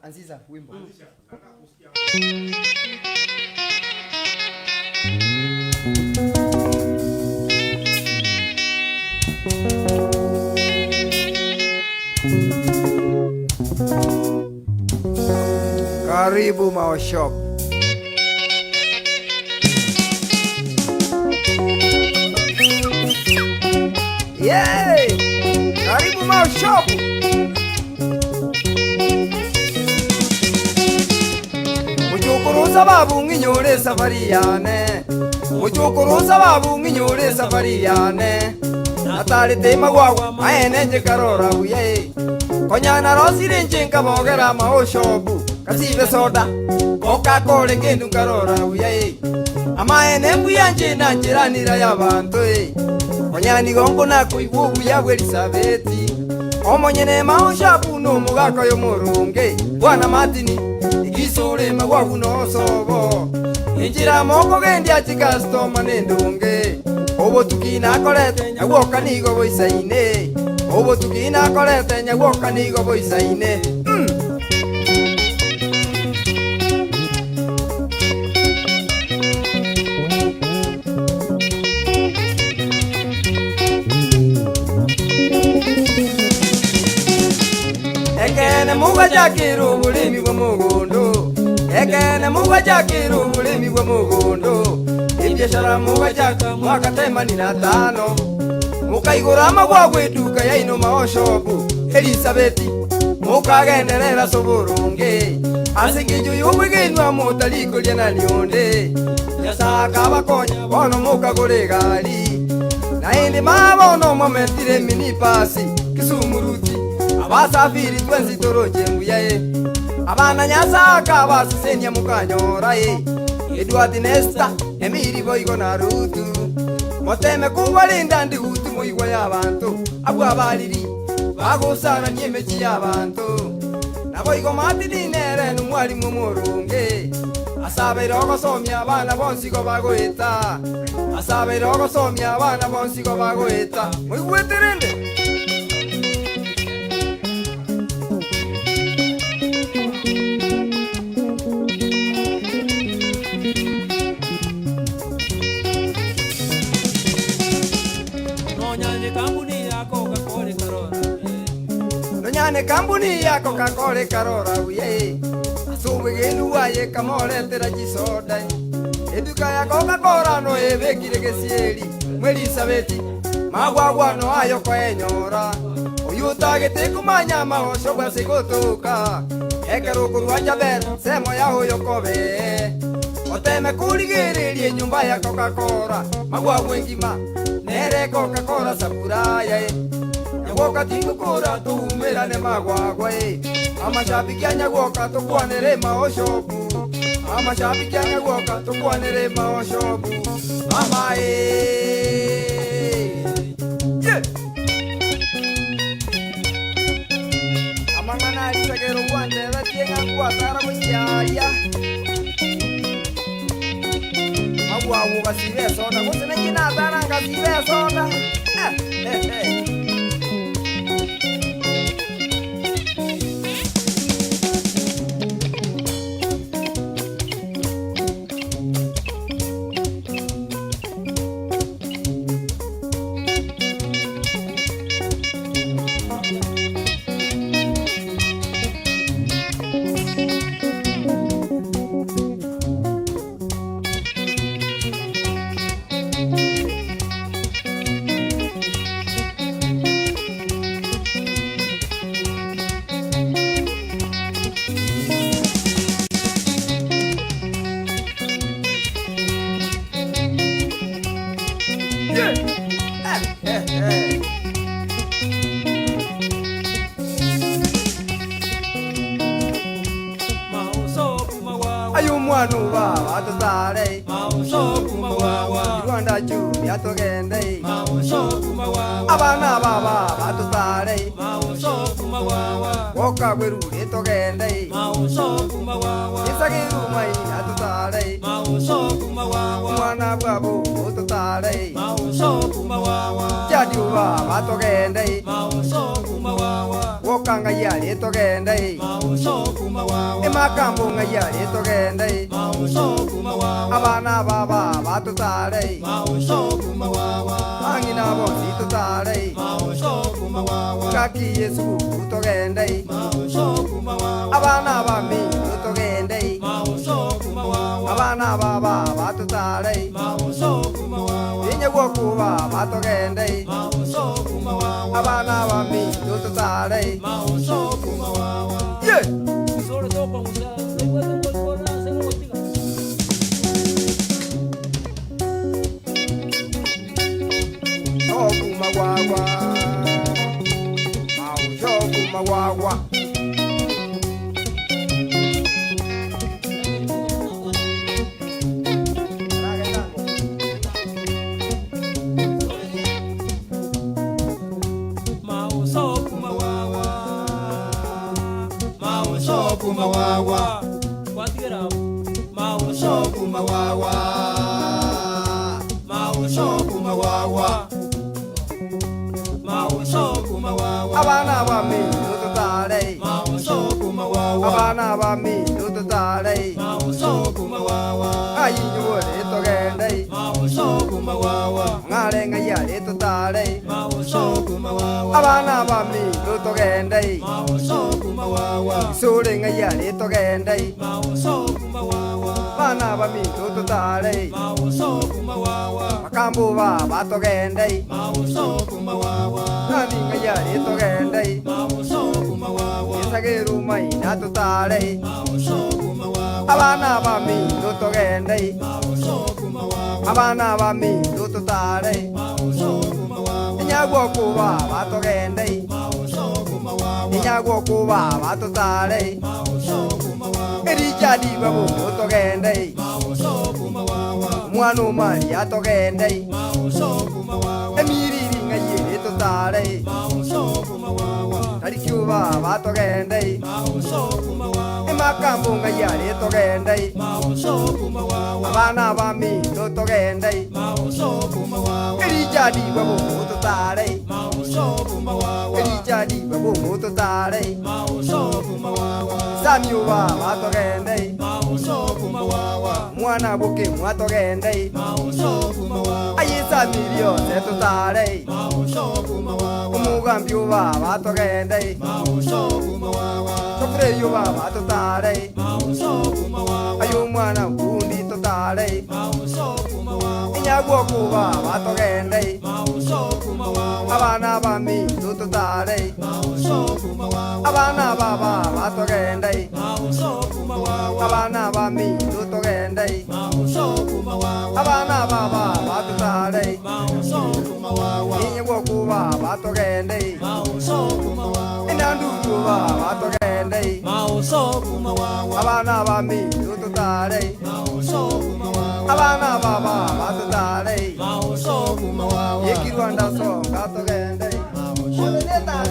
Anziza wimbo. Karibu Mao Shop. Yay! Karibu Mao Shop. Muchukuruza babu nginyore safari yane. Muchukuruza babu nginyore safari yane. Natali tema gwawa maene nje karora uye. Konyana rosire nchenka bogera Mao Shop. Kasibe soda Coca-Cola ngendu karora uye. Amaene mbuyanje na njiranira y'abantu Konyani gongo na kuibubu ya Elizabeth. Omonyene Mao Shop no mugako yo murunge. Bwana Martini igisore magwagu no sobo. Injira moko gendi ati customer nendunge. Obo tukina kolete nyagwoka nigo boisaine. Obo tukina kolete nyagwoka nigo boisaine. Ekene muga jakiru bulimi bwa mugondo. Ekene muga jakiru bulimi bwa mugondo. Ibiashara muga jaka mwaka 85. Mukaigura magwa gweduka ya ino Mao Shop. Elizabeth mukagenderera soburunge. Asingijo yubigenwa mutaliko lyana lionde. Yasaka bakonya bono mukagure gari. Na indi mabono momentire mini pasi Kisumuruti. Abasafiri twenzi toroje mbuyaye. Abana nyasaka basisenya mukanyora Edward Nesta Emiri boigo na Rutu. Moteme kubalinda ndi hutu moigwa y'abantu. Abwa baliri bagusana nyemechi y'abantu. Naboigo Martini nere numwali mumurunge. Asabira ogosomya abana bonsigo bagoeta. Asabira ogosomya abana bonsigo bagoeta. Moigweterende Nonyane kambuni ya Coca-Cola karora uye. Asuwe genu waye kamole tera jisoda. Eduka ya Coca-Cola no ebekire gesieri. Elizabeth magwagwa no ayo kwenyora. Uyutage tekumanya Mao Shop asikotoka. Ekero kurwanja bera semo ya hoyo kobe. Oteme kuligererie nyumba ya Coca-Cola. Magwagwa ngima nere Coca-Cola sapuraya Nyagoka tingukura tuumira ne magwagwa Amashabiki anyagoka tukwanere Mao Shop. Amashabiki anyagoka tukwanere Mao Shop. Mama yeah. Amangana isagero wande ratienga kwa tara mujaya. Magwagu gasibe soda kusene kina tara gasibe soda. Ayumwanu ba atotare Mao Shop mawawa Rwanda juri atogende Mao Shop mawawa Abana baba atotare Mao Shop mawawa Woka gweru etogende Mao Shop mawawa Isagiru mai atotare Mao Shop mawawa Mwana bwabo atotare Mao Shop mawawa Jadi ba atogende Mao Shop mawawa Maboka ngayari togende Mauso kumawawa Emakambo ngayari togende Mauso kumawawa Abana baba batutare Mauso kumawawa Angina bosi tutare Mauso kumawawa Kaki Yesu togende Mauso kumawawa Abana bami togende Mauso kumawawa Abana baba batutare Mauso kumawawa Inye gokuba batogende Mauso kumawawa Abana bami tutare Mauso kumawawa Yeah Solo topa musa, lengua tengo el corona, se lo diga. Shoku magwagwa Mau shoku magwagwa Mauso kumawawa Mauso kumawawa Cuatro Mauso kumawawa Mauso kumawawa Mauso kumawawa Abana bami tutare Mauso kumawawa Abana bami tutare Mauso kumawawa Ayinyure togende Mauso kumawawa Ngare ngayari tutare Mauso kumawawa Abana bami togende Mauso kumawawa Sure ngayari togende Mauso kumawawa Bana bami tutare Mauso kumawawa Makambo baba togende Mauso kumawawa Nani ngayari togende Mauso kumawawa Isageru mai na tutare Mauso kumawawa Abana bami togende Mauso kumawawa Abana bami tutare Mauso kumawawa Inyagwo kuba batogende Mauso kumawawa Inyagwo kuba batutare Mauso kumawawa Erijadi babu togende Mauso kumawawa Mwanu mari atogende Mauso kumawawa Emiriri ngayiri tutare Mauso kumawawa Tarikyuba batogende Mauso kumawawa Emakambo ngayari togende Mauso kumawawa Abana bami togende Mauso kumawawa Erijadi babu tutare Mauso kumawawa Erijadi babu tutare Mauso kumawawa Samyuba batogende Mauso kumawawa Mwana buke mwatogende Mauso kumawawa Ayisa milio tutare Mauso kumawawa Umugambyuba batogende Mauso kumawawa Sofre yuba batutare Mauso kumawawa Ayu mwana kundi tutare Mauso kumawawa Inyagwo kuba batogende Mauso kumawawa Abana bami tutare Mauso kumawawa Abana baba batogende Mauso kumawawa Abana bami tutogende Mauso kumawawa Abana baba batutare Mauso kumawawa Inyagwo kuba batogende Mauso kumawawa Inandu yuba batogende Mauso kumawawa Abana bami tutare Mauso kumawawa Abana baba batutare Mauso kumawawa Yekirwanda so katogende Oleneta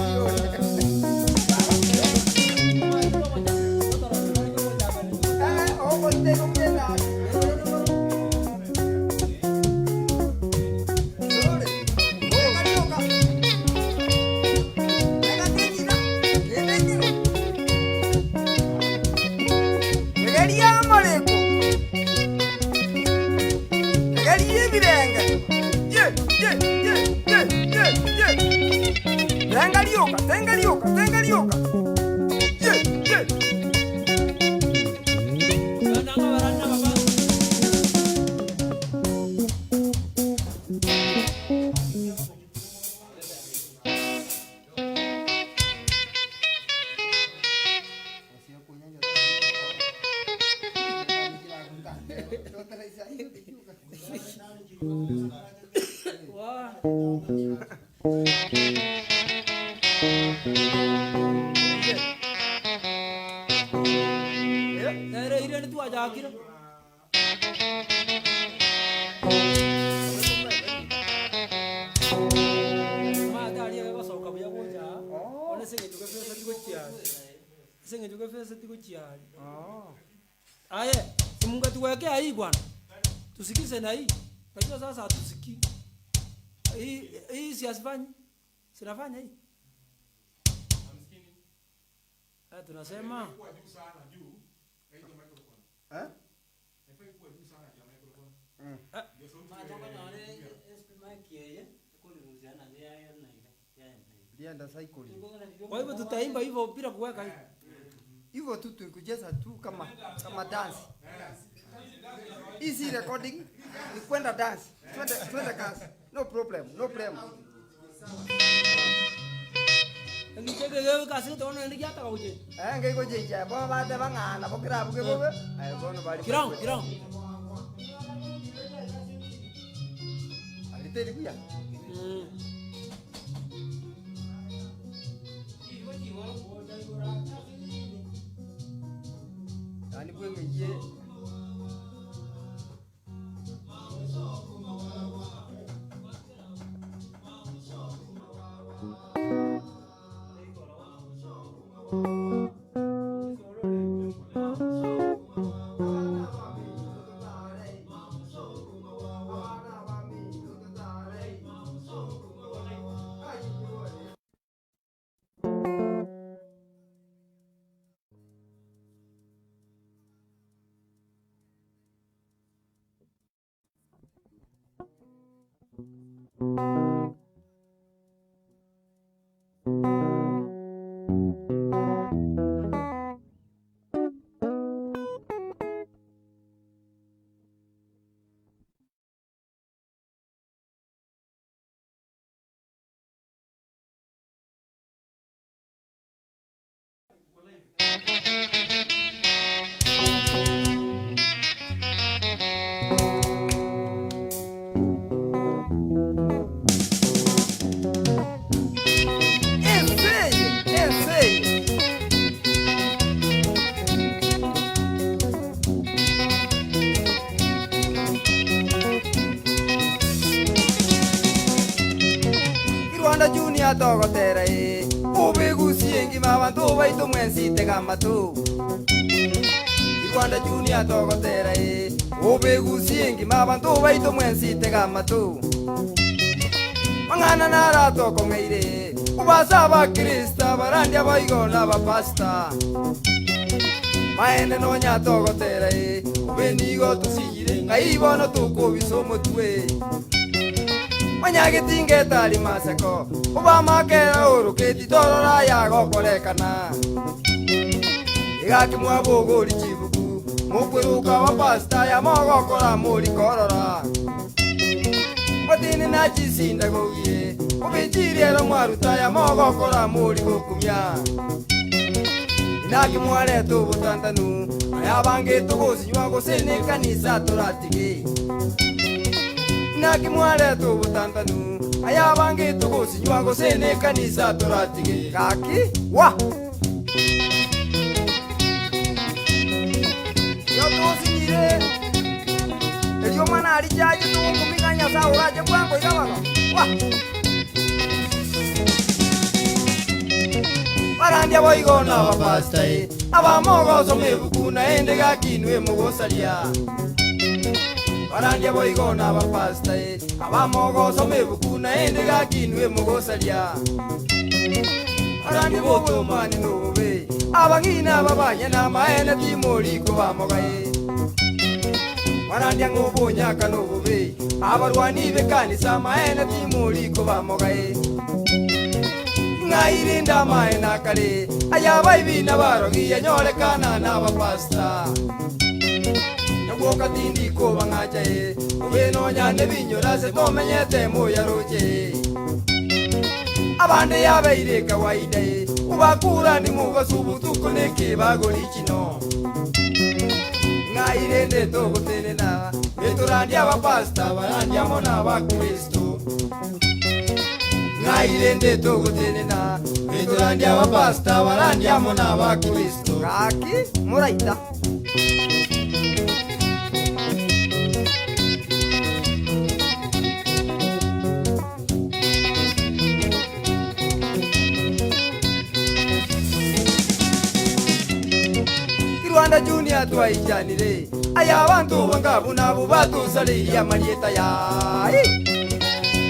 Tengalioka. Yeah. Nanga barana baba. Wah. Nere irene tu aja akira. Ma tari ya basoka buya boja. Ona senge juga pesa tigo chiari. Senge juga pesa tigo chiari. Aye, simunga tuweke hii bwana. Tusikize na hii. Unajua sasa hatusiki. Hii si asifanyi. Sinafanya hii. tunasema kwa hivyo tutaimba hivyo bila kuweka hivyo tu tukujeza tu kama dance. Easy recording ni kwenda dance. Twende kazi. No problem. ngitege gewe kasi tona ndi gyata kauje Ngeko jeja bo bate bangana bo kira buke bobe. Ay bono bali. kirang Aliteri kuya. Ani bwenge ye. Kirwanda Junior togotera ubegusiengi mabantu baito mwensite gamatu Kirwanda Junior togotera ubegusiengi mabantu baito mwensite gamatu Mangana nara tokongeire ubasa ba Krista barandia baigona ba pasta Maende no nya togotera ubenigo tusinyire ngaibono tukubisomo tuwe Manyagitinge tali maseko ubamakera uruketi torora yago korekana Igaki mwabogori chibuku mukwiruka wa pasta ya mogo kora muri korora Batini na chisinda gogie ubinjirie ro mwaruta ya mogo kora muri gukumya Inaki mware tu butantanu ayabange tugusinywa gusene kanisa turatige Inaki mware tu butantanu ayabange tugusinywa gusene kanisa turatige Kaki wa Yo tusinyire Elio mana alijaje tu kumiganya sa uraje kwango yabano wa Barandia boigona ba pasta abamogo somebukuna ende gakinwe mugosalia Barandia boigona ba pasta abamogo somebukuna ende gakinwe mugosalia Barandia bogo mani nobe abangina babanya na maene timori ko bamogaye Barandia ngobonya kanobe abarwani bekanisa maene timori ko bamogaye Ngairinda maena kare ayaba ibina barogi yanyorekana n'aba pasta Nyagoka tindi ko bangaje ubeno nyane binyora se tomenyete muyaroje Abande yabeire kawaida ubakura ni mugasubutu koneke bagori kino Ngairende to gotenena betorandi aba pasta barandi amona ba Kristo Ngairende to gotenena betorandi aba pasta barandi amona ba Kristo Kaki muraita Kirwanda Junior twaijanire ayabantu bangabuna bubatu sali ya marieta ya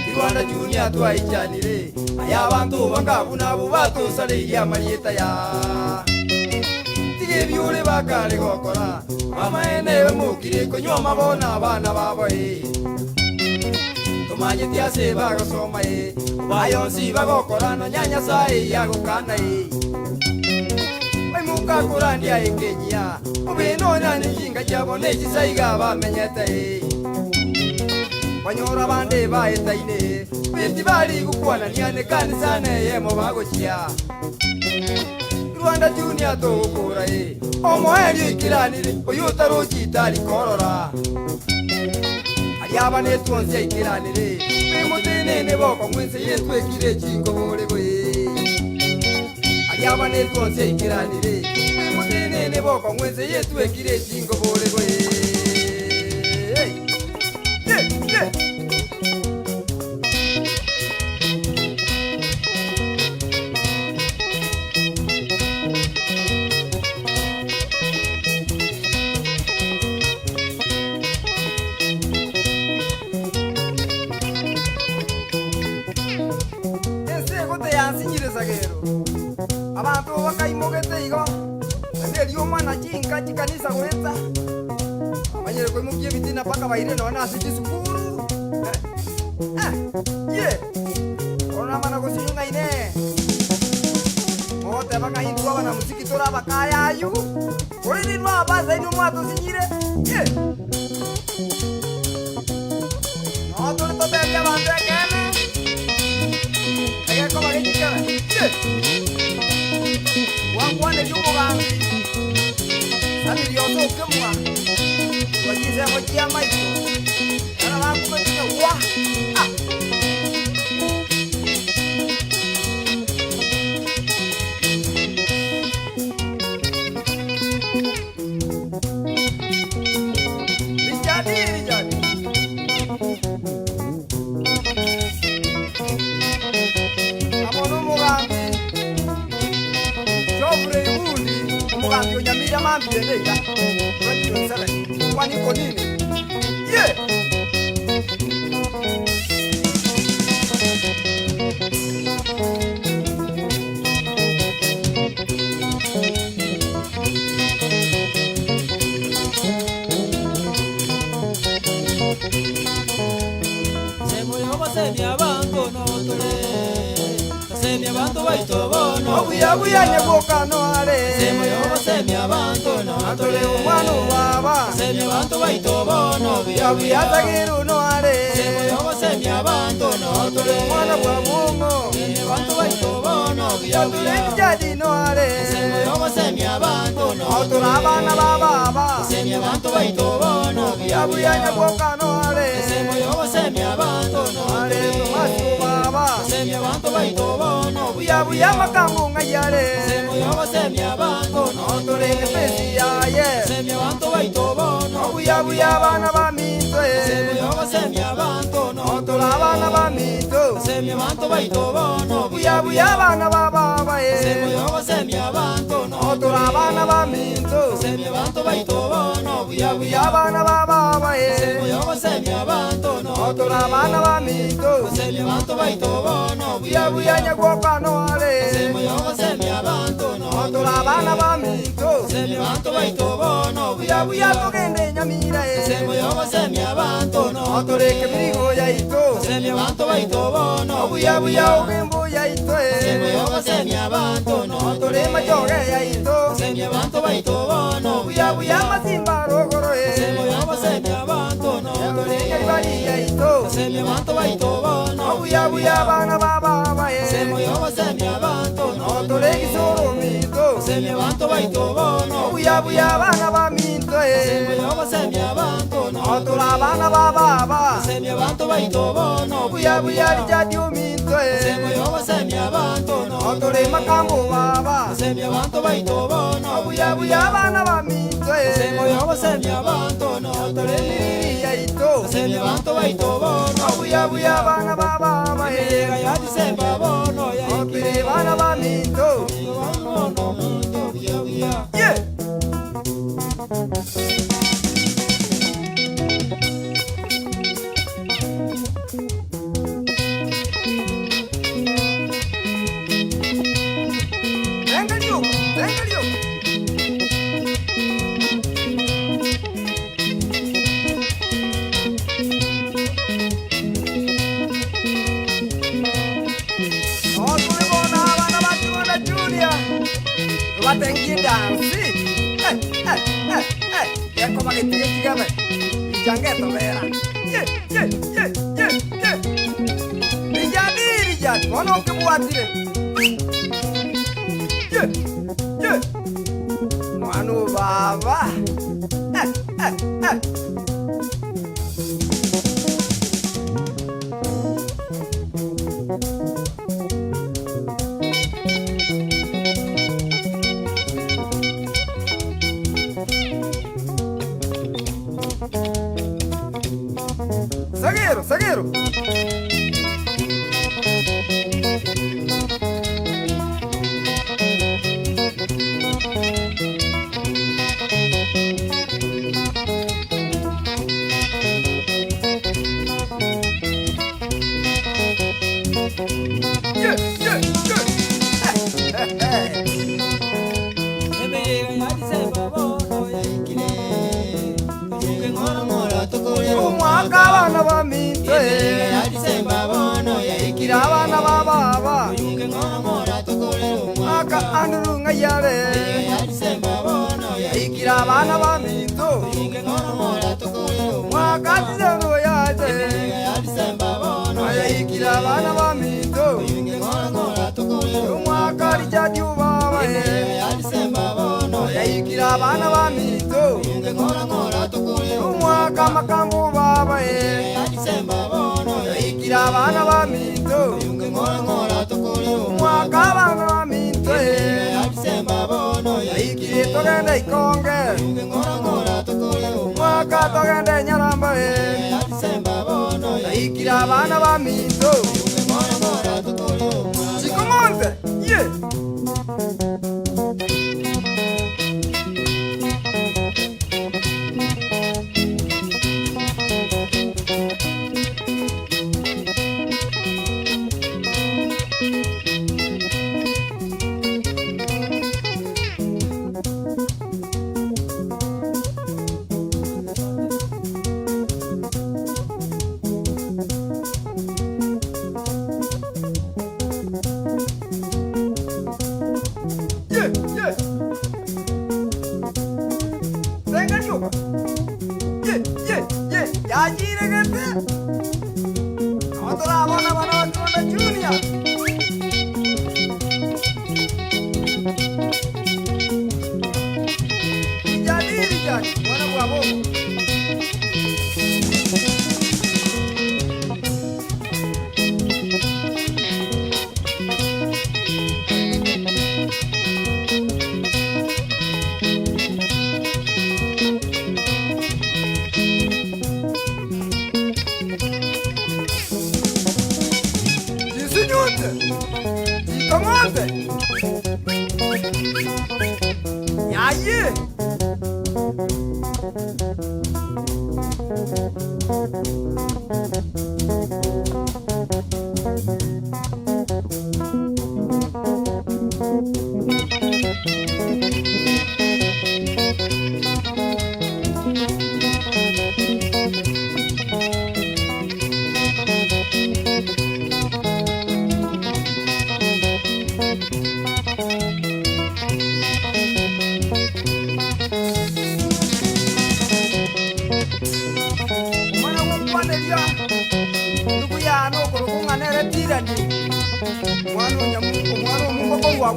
Kirwanda Junior twaijanire ayabantu bangabuna bubatu sali ya marieta ya bakari gokora amaene mukiri kunywa mabona abana babo tumanyiti ase bagosoma bayonsi bagokora no nyanya sai yagukana baimuka kurandia ekenyia ubino nyani jinga jabone jisaiga bamenyete banyora bande baetaine beti bari gukwana niane kanisane yemo bagochia Rwanda Junior to kura omoeri kiranire oyutaro chitari korora ariaba ne twonse ikiranire bimutene ne boko mwense yetwekire chingo borego ariaba ne twonse ikiranire bimutene ne boko mwense yetwekire chingo borego abantu bakaimogete igo nderio mwana chinka chikanisa gweta manyere ko mugie bitina paka baire no na siti sukuru ona mana ko singa ine mote baka hindu bana musiki tora bakaya ayu ori ni mwa baza inu mwa to sinyire no to to te bande kene ega ko bagi chikana Wangwane y'umugambi Sabiri yotoke mwa Wajize mojia maiko Kana wakumetina wa Rijadi Amono mugambi Mugambi onyamira mambi ndega 27 kwani konini Semia bantu baito bono Obuya buya nyegoka no ale semia bantu no Atole umwana baba semia bantu baito bono Buya tagiru no ale semia bantu no Atole umwana bwa mungo semia bantu baito bono Atole jadi no ale semia bantu no Atole abana baba semia bantu baito bono Buya nyegoka no ale semia bantu no Ale tumasu baba semia bantu baito bono Buya makambu ngayale semia bantu no Atole ngepesi ya semia bantu baito bono Buya bana ba mitwe semia bantu no Atole abana ba mito semia bantu baito bono Buya bana baba semia bantu no Atole abana ba mito semia bantu baito bono Buya bana baba semia bantu no Atole abana ba mito semia bantu baito bono Buya nyegoka no ale semia bantu no Atole abana ba mito semia bantu baito bono Buya tugende nyamira semia bantu no Atole kebirigo ya ito semia bantu baito bono Buya ugembo ya ito semia bantu no Atole majoge ya ito semia bantu baito bono Buya masimba rogoro semia bantu no Atole nyaribari ya ito semia bantu baito bono Buya bana baba semia bantu no Atole kisoro mito semia bantu baito bono Buya bana ba mito semia bantu no Atole abana baba semia bantu baito bono Buya rijadi mito semia bantu no Atole makambo baba semia bantu baito bono Buya bana ba mito semia bantu no Atole liri ya ito semia bantu baito bono Buya bana baba llega ya Disemba bono ya Atole bana ba mito Yeah Venga, Dios. Nancy. Ya como que tiene que ver. Changueto vera. Rijat, kono ke buatire. Manu baba. Zagueiro. Abana bamite ikira abana bababa aka anurunga yare ikira abana bamito mwakatizano yaje ikira abana bamito mwakari jadi ubaba ikira abana bamito mwaka makambo baba ikira abana bamito mwaka abana bamito ikire togende ikonge mwaka togende nyaramba ikira abana bamito chikomonte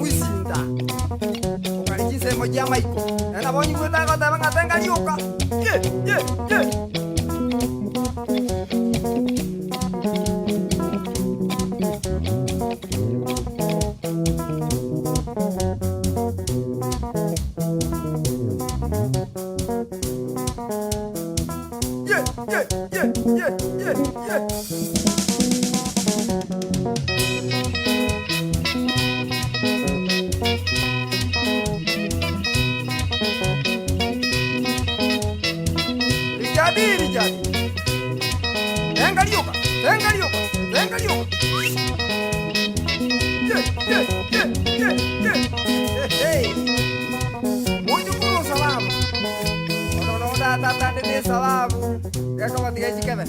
Wisinda ukalichise moja maiko na bonyi kwenda kwa tabanga tenga lioka salamu ya kama tiga jikebe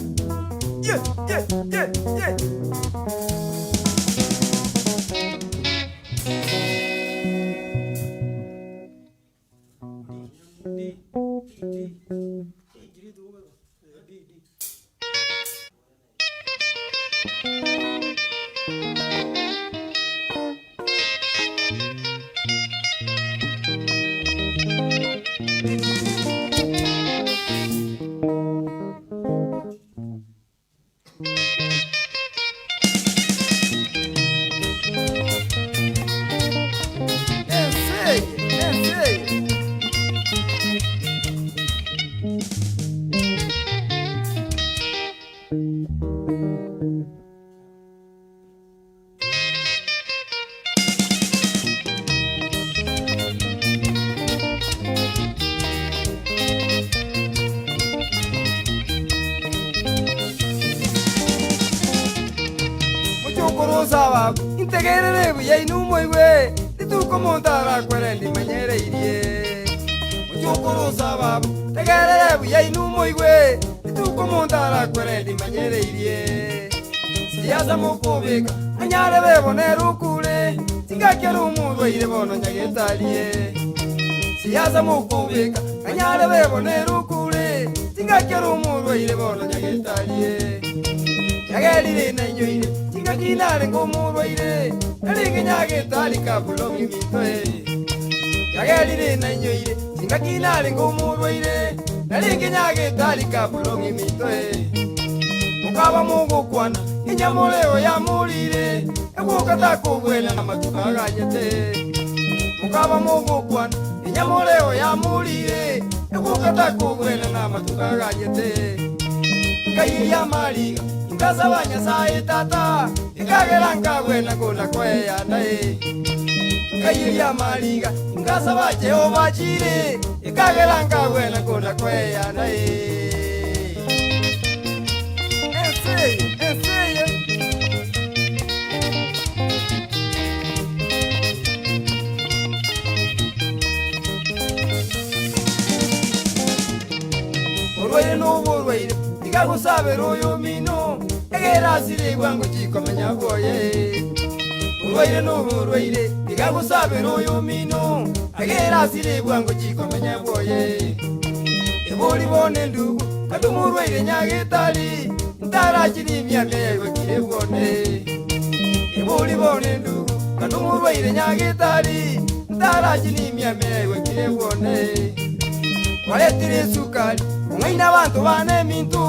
sababu integerere buya inumwe nituko montara kwerendi manyereirie muchukuru sababu tegerere buya inumwe nituko montara kwerendi manyereirie siasa mukubika anyare bebonera ukure tingakera umurwaire bono nyagetarie siasa mukubika anyare bebonera ukure tingakera umurwaire bono nyagetarie yagerire na inyoire tingakinare ngomurwaire naringe nyagetari kabulongi mitoe yagerire na inyoire tingakinare ngomurwaire naringe nyagetari kabulongi mitoe mukaba mugukwana inyamureo yamurire egukata kugwena na matuka aganyete mukaba mugukwana inyamureo yamurire egukata kugwena na matuka aganyete ngaiya mariga ngasaba nyasaye tata ikagera nkagwena kona kweya nae ngaiya mariga ngasaba Jehova chire ikagera nkagwena kona kweya nae urwaire n'uburwaire igagusabira uyu mino egera sirigwa ngo kikomenya bwoye urwaire n'uburwaire igagusabira uyu mino egera sirigwa ngo kikomenya bwoye eburi bone ndugu kadumurwaire nyagetari ntarakiri imyaka yawe kirebwone eburi bone ndugu kadumurwaire nyagetari ntarakiri imyaka yawe kirebwone waletire sukari umwaina abantu bane mintu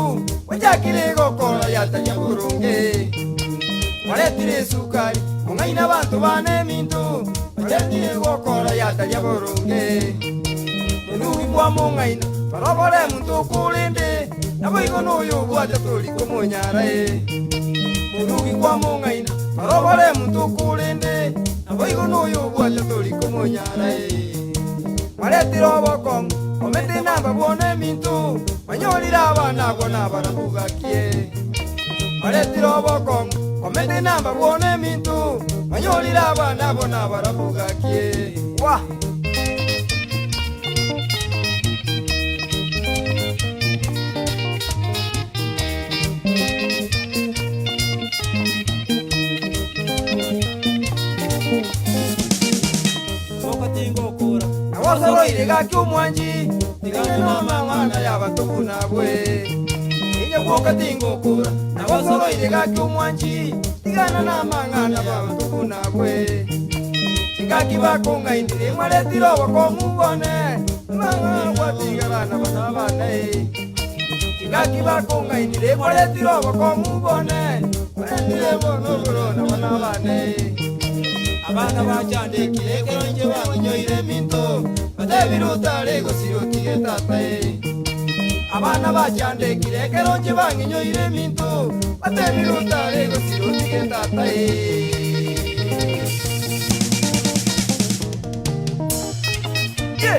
wajakire gokora yatanya burunge waletire sukari umwaina abantu bane mintu waletire gokora yatanya burunge nubi kwa mwaina barobore muntu kulinde nabo igono yo bwate toli kumunyara nubi kwa mwaina barobore muntu kulinde nabo igono yo bwate toli kumunyara waletire obokong omete namba bwone mintu manyolira abana bona barabugakie maletira obokong omete namba bwone mintu manyolira abana bona barabugakie wa Awasoro irega kyumwanji tigana mangana yabatubuna bwe inye woka tingokura awasoro irega kyumwanji tigana na mangana yabatubuna bwe tingaki bakonga indire maletiro bakomubone mangana kwatigana banabane tingaki bakonga indire maletiro bakomubone maletiro bono banabane abana bacandikire keronje banyoire minto batebiruta lego sirotige tatae abana bacandikire keronje banyoire minto batebiruta lego sirotige tatae ye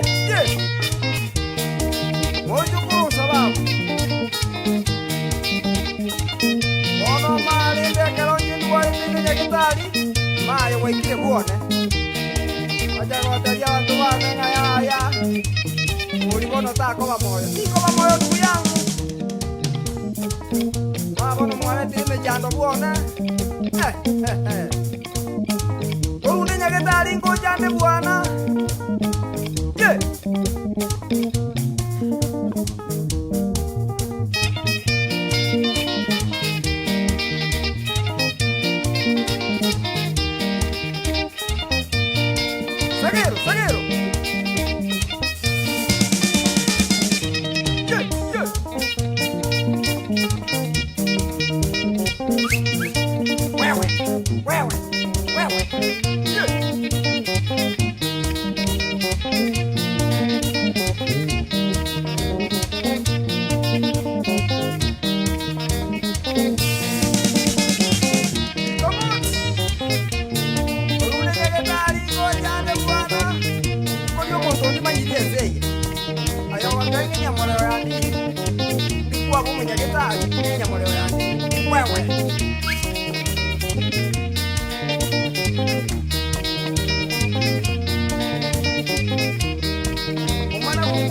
moyo kusa babu ono mali de keronje ndwari ndine kitali mayo waikire kuone wajagoteria bantu bane ngayaya ulibono takoba moyo sikoba moyo ndugu yangu mabono mwana time jando buone urunde nyagetari ngojande bwana Zagueiro!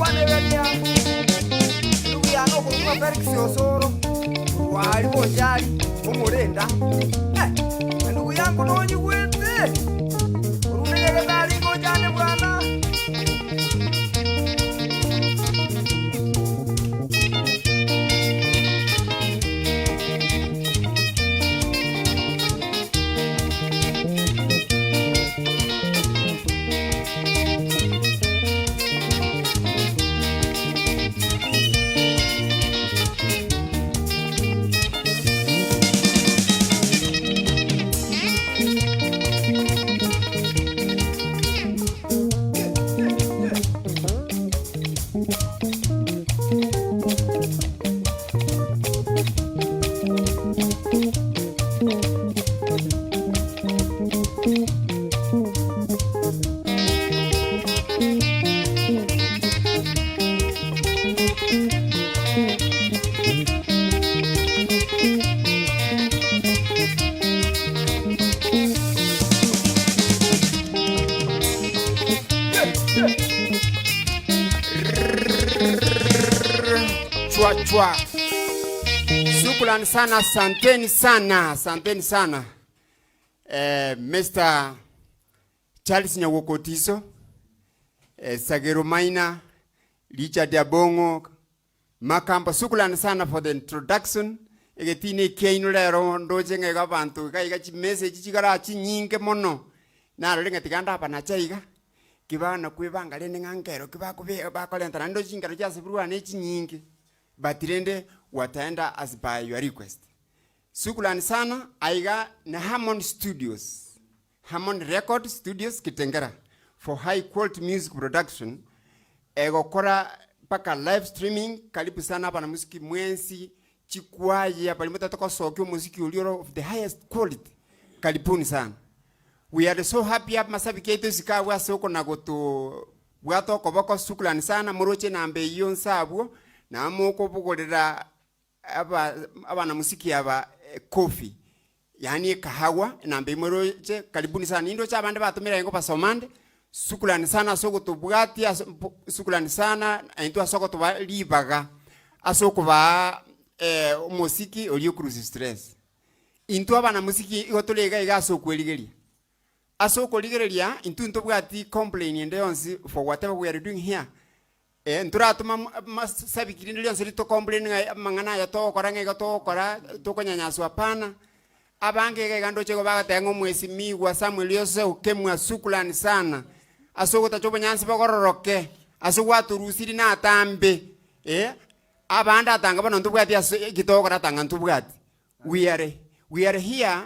kwanegania ndugu yano kuruma Felix Osoro wali bonjali umurenda ndugu yangu nonyi wete urumegele bali ngojane bwana chwa. Shukrani sana, asanteni sana. Mr. Charles Nyawokotiso, Sagero Maina, Richard Abongo, Makamba, shukrani sana for the introduction. Egetine keinule rondo jenga gabantu kaiga chi message chigara chi nyinge mono. Na rolenga tiganda hapa na chaiga. Kibana kuibanga lene ngangero kibakube bakolenta ndo chingaro cha sibruwa ne chi nyinge. Batirende wataenda as by your request. Shukrani sana aiga na Hammond Studios. Hammond Record Studios Kitengera for high quality music production. Ego kora paka live streaming karibu sana hapa na muziki mwensi chikwaji hapa limeta toka sokyo muziki ulio of the highest quality. Karibuni sana. We are so happy hapa masabiki yetu zikawa soko na goto bwato koboko shukrani sana muroche na ambe iyo nsabwo na amoko bukolera abana muziki aba coffee yani kahawa na ambe muroche karibuni sana indo cha bande batumira ngo basomande shukrani sana soko tubwati shukrani sana aintu soko tubalibaga asoko ba muziki olio cruise stress into abana muziki igotolega igaso kweligeria asoko ligereria into ntobwati complain and once for whatever we are doing here nturatuma masabikiri ndio onse to complain mangana ya to koranga igato kora to konyanyaswa pana abange gando chego bagatengo mwesi migwa Samuel Yose ukemwa shukrani sana asoko tachobo nyansi bagororoke asoko aturusiri na tambe abanda tanga bano ntubwati gitokora tanga ntubwati we are here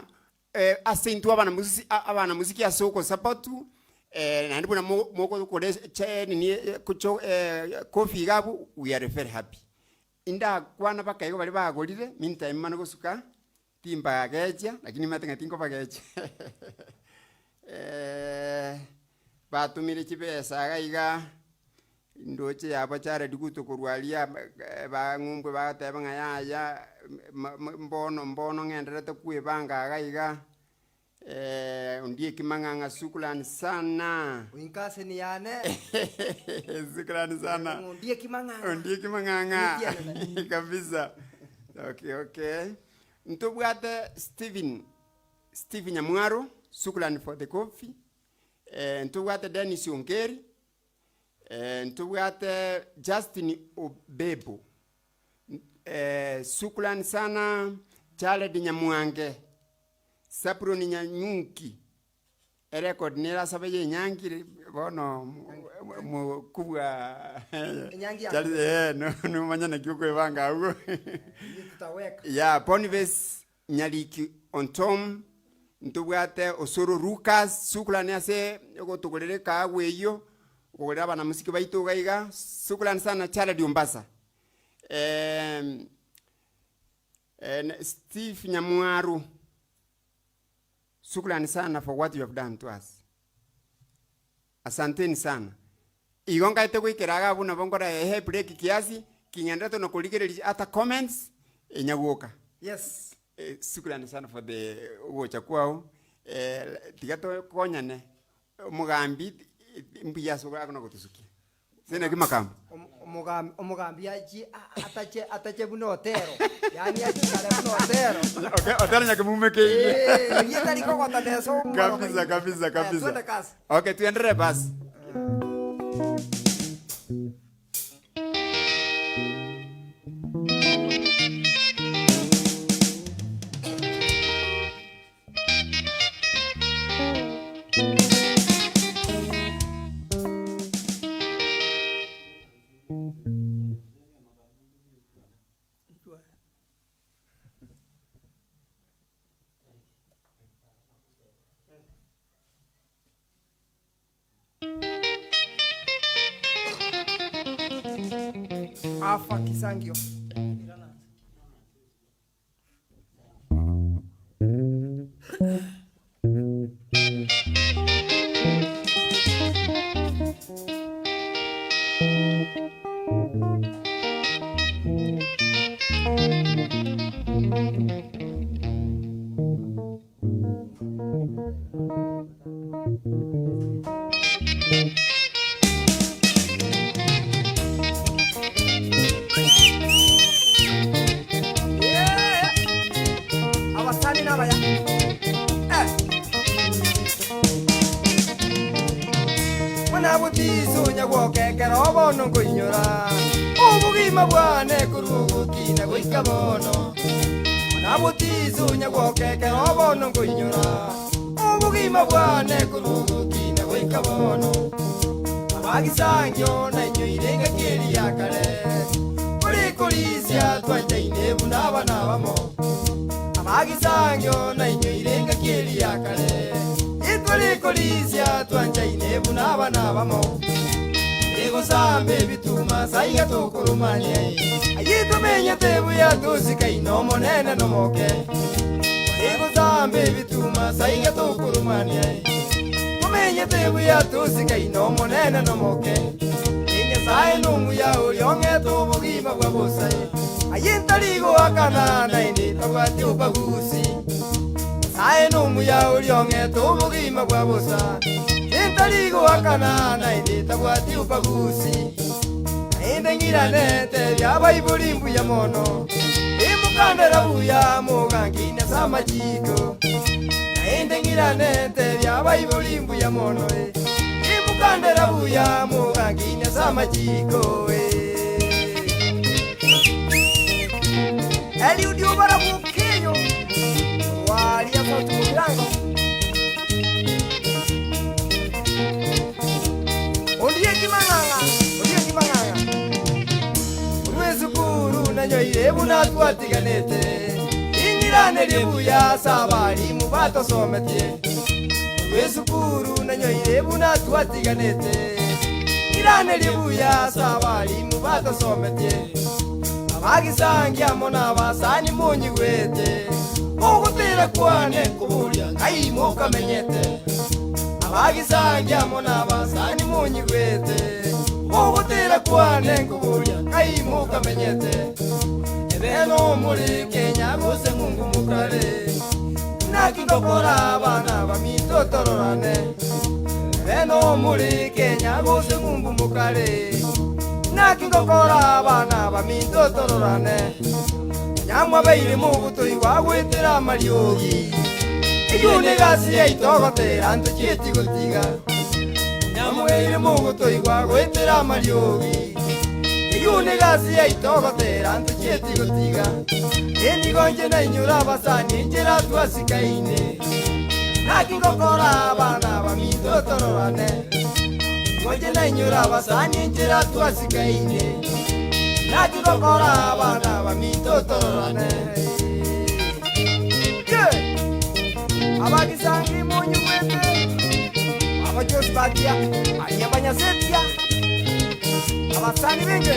asintu abana muziki asoko sapatu na ndibona moko kole ni kucho coffee gabu we are very happy inda kwana bakaigo bali bagolire meantime mano gosuka timba geja lakini matenga tingo bageja batumire chibesa gaiga ndoche yabo chare diguto kurwalia bangumbwe bateba ngaya mbono ngenderete kuibanga gaiga undie kimanganga shukrani sana uinkase ni yane shukrani sana undie kimanganga kabisa okay ntobwate Steven Nyamwaro shukrani for the coffee ntobwate Dennis Ongeri ntobwate Justin Obebo shukrani sana Charles Nyamwange Sapro ni nyanyuki record nera sabaye nyangi bono mukubwa nyangi no manyana kyuko ibanga ugo tutaweka ya Boniface Nyaliki Ontom ntubwate Osoro Lucas shukrani ase yogotukolere kagwe iyo ukolera bana musiki baito gaiga shukrani sana Charles Diombasa Steve Nyamwaru shukrani sana for what you have done to us. Asanteni sana. Igonga ite kwikiraga buna bongora break kiasi kinyanda to nokuligereria ata comments enyaguka. Yes. Shukrani sana for the wocha kwao. Tigato konyane mugambi mbiya sokora kono gotusuki. Sina kimakamba. umugambi aji atache buno otero. Yani aji kale buno otero. Okay, otero nyake mumeke. Yitari koko tadeso. Kabisa. Tuende kasi. Okay, tuendelee basi. Afa kisangio. Abasani nabaya. Mwana butizo nyagwokekera obono ngoinyora. Ubugima bwane kurugutina goikabono. Mwana butizo nyagwokekera obono ngoinyora. Ubugima bwane kurugutina goikabono. Abagisangyo na inyo irenga keri yakare. Kuri kulisia twanjaine bunaba nabamo. Abagisangyo na inyo irenga keri yakare. Itwali kulisia twanjaine bunaba nabamo. Ego sambe bituma saiga tokurumanya. Ayitumenya tebu ya dosika inomo nene nomoke. Ego sambe bituma saiga tokurumanya. Menya tebu ya dosika inomo nene nomoke. Inye sai nungu ya ulionge to bugima bwa bosai. Ayintaligo akana na ini tabati ubagusi. Sai nungu ya ulionge to bugima bwa bosa. Intaligo akana na ini tabati ubagusi. Indengira nete ya baibuli mbu ya mono. Imukandera buya mugangine samajiko. Indengira nete ya baibuli mbu ya mono. Imukandera buya mugangine samajiko. Eliudi ubara mukinyo. Walia sauti mukirango. Ondie kimanganga. Unwezukuru na nyoire bunatwatiganete. Ingirane libuya sabari mubato sometie. Unwezukuru na nyoire bunatwatiganete. Ingirane libuya sabari mubato sometie. Abagisangya mona basani munyigwete. Ogutira kwane kuburya kaimo kamenyete. Abagisangya mona basani munyigwete. Ogutira kwane kuburya kaimo kamenyete. Ebeno muri Kenya gose mungu mukare. Nakingokora abana bamito tororane. Ebeno muri Kenya gose mungu mukare. Nakingokora abana bamito tororane. Nyamwa baire mu butoyi wagwetera mariogi. Iyune gasi eitogotera ntukiti gutiga. Nyamwa baire mu butoyi wagwetera mariogi. Iyune gasi eitogotera ntukiti gutiga. Enigonje na inyura basani njera twasikaine. Nakingokora abana bamito tororane. Ngoje na inyura basani njera twasikaine. Nakingokora abana bamito tororane. Abagisangi munyu mwete. Abajos batia. Ayabanya setia. Abasani benge.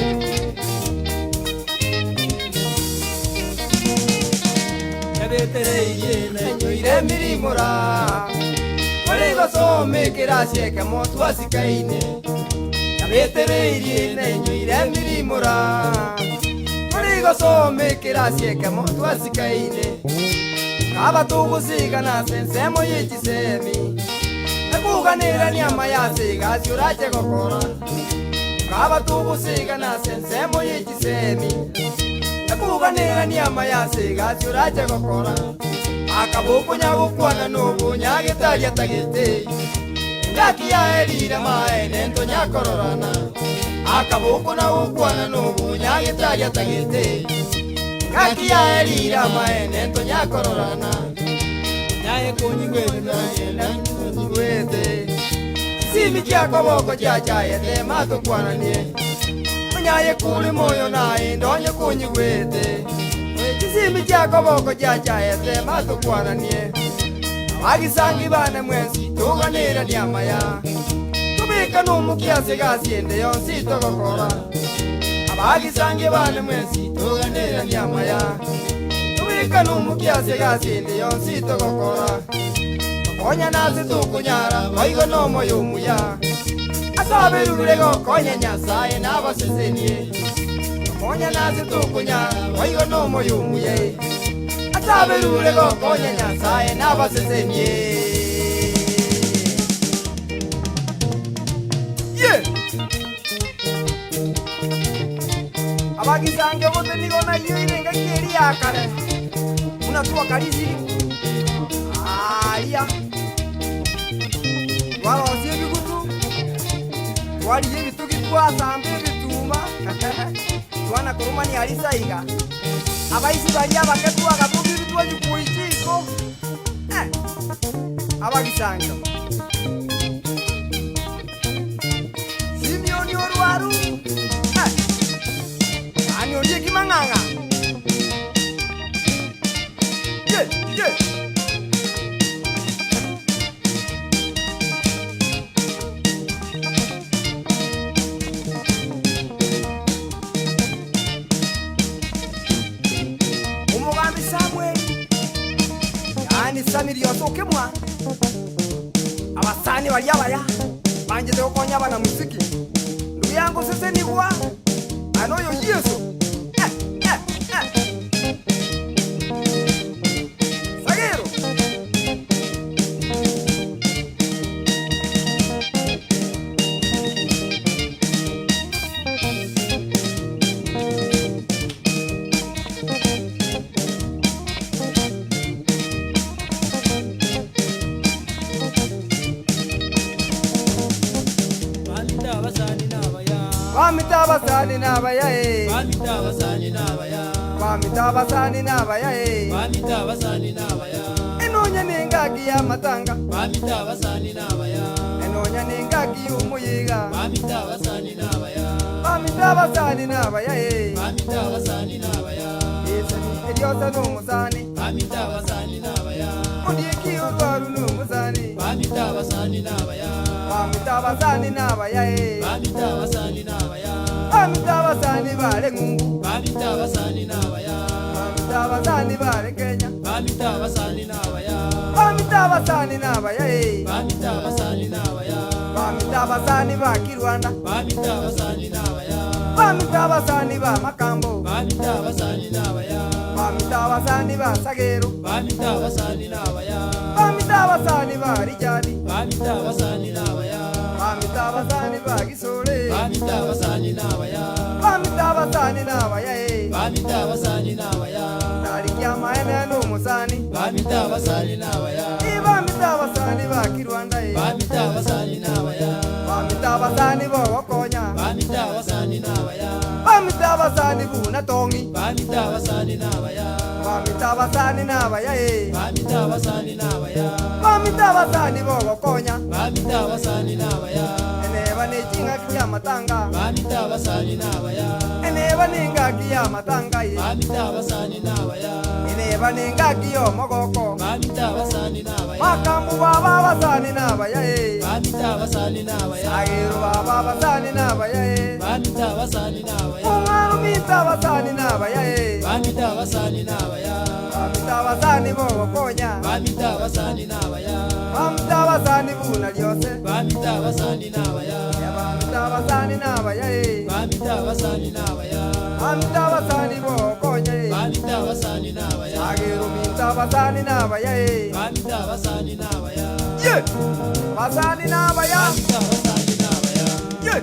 Nabetereye na nyoire mirimura. Kore basome kirasye kamo twasikaine. Nabetereye na nyoire mirimura. Kore basome kirasye kamo twasikaine. Abatugusiga na sensemo yichisemi. Nakuganira nyama yasiga syurache gokora. kaba tugusiga na sensemo y'ikisemi ekuganira niama yasiga cyuraje gukora akaboko nyagukwana n'ubu nyagitari atagite ngaki yaerira maene nto nyakororana akaboko nagukwana n'ubu nyagitari atagite ngaki yaerira maene nto nyakororana nyaye kunyigwete na nyigwete simi kyako boko kyachayete matukwananie munyaye kuli moyo naye ndonye kunyigwete kisimi kyako boko kyachayete matukwananie agisangi bane mwensi tuganira nyamaya tubika n'umukiasi gasiende yonsi togokora abagisangi bane mwensi tuganira nyamaya tubika n'umukiasi gasiende yonsi togokora konya nasi tukunyara oigo nomo yumuya asabe rurego konya nyasaye n'abasezenie konya nasi tukunyara oigo nomo yumuye asabe rurego konya nyasaye n'abasezenie abagisange bote nigona iyo irenga kieri yakare unatua kalisi aya warosie bigutu waliye bitugi twasambe bituma twana kurumani alisaiga abaisi balia baketwa gabugi bitwa jukuichiko abagisange Simeoni orwaru ani oje kimanganga ye umugambi Samuel yani Samiri yosoke mwa abasani bali abaya banje tokonya bana muziki ndugu yangu sese ni kwa anoyo Yesu Sagero Wamitavasani nabaya Wamitavasani nabaya Wamitavasani nabaya Wamitavasani nabaya Enonya nengaki ya matanga Wamitavasani nabaya Enonya nengaki umuyiga Wamitavasani nabaya Wamitavasani nabaya Wamitavasani nabaya Esani eliosa numusani Wamitavasani nabaya Odieki urwaru numusani Wamitavasani nabaya Wamitavasani nabaya Wamitavasani nabaya Wamitavasani bale ngungu Wamitavasani nabaya Wamitavasani bale Kenya Wamitavasani nabaya Wamitavasani nabaya Wamitavasani nabaya Wamitavasani baki Rwanda Wamitavasani nabaya Wamitavasani ba Makambo Wamitavasani nabaya Wamitavasani ba Sagero Wamitavasani nabaya Wamitavasani ba Rijadi Wamitavasani nabaya Wamitavasani ba Gisore Wamitavasani nabaya Wamitavasani nabaya Wamitavasani nabaya Tarikia maene numusani Wamitavasani nabaya Wamitavasani ba Kirwanda Wamitavasani nabaya Wamitavasani bo Wakonya Wamitavasani nabaya Wamitavasani buna tongi Wamitavasani nabaya Wamitavasani nabaya Wamitavasani nabaya Wamitavasani bo Wakonya Wamitavasani nabaya Eneba nechinga kia matanga Wamitavasani nabaya Eneba ninga kia matanga Wamitavasani nabaya Eneba ninga kia mogoko Wamitavasani nabaya Makambu baba basani nabaya Wamitavasani nabaya Agiru baba basani nabaya Wamitavasani nabaya Umanu mita basani nabaya Wamitavasani nabaya Wamitavasani bo Wakonya Wamitavasani nabaya Wamitavasani buna lyose Wamitavasani nabaya Wamitavasani nabaya Wamitavasani nabaya Wamitavasani bo Wakonya Wamitavasani nabaya Agiru mita basani nabaya Wamitavasani nabaya Basani nabaya Wamitavasani nabaya Yeah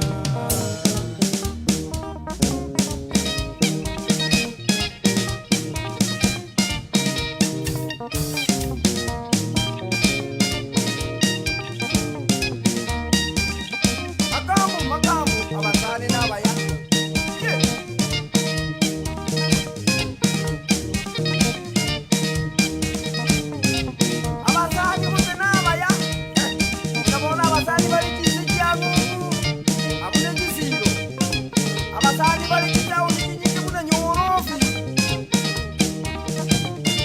abasani bali kitao nyinyi kuna nyorofi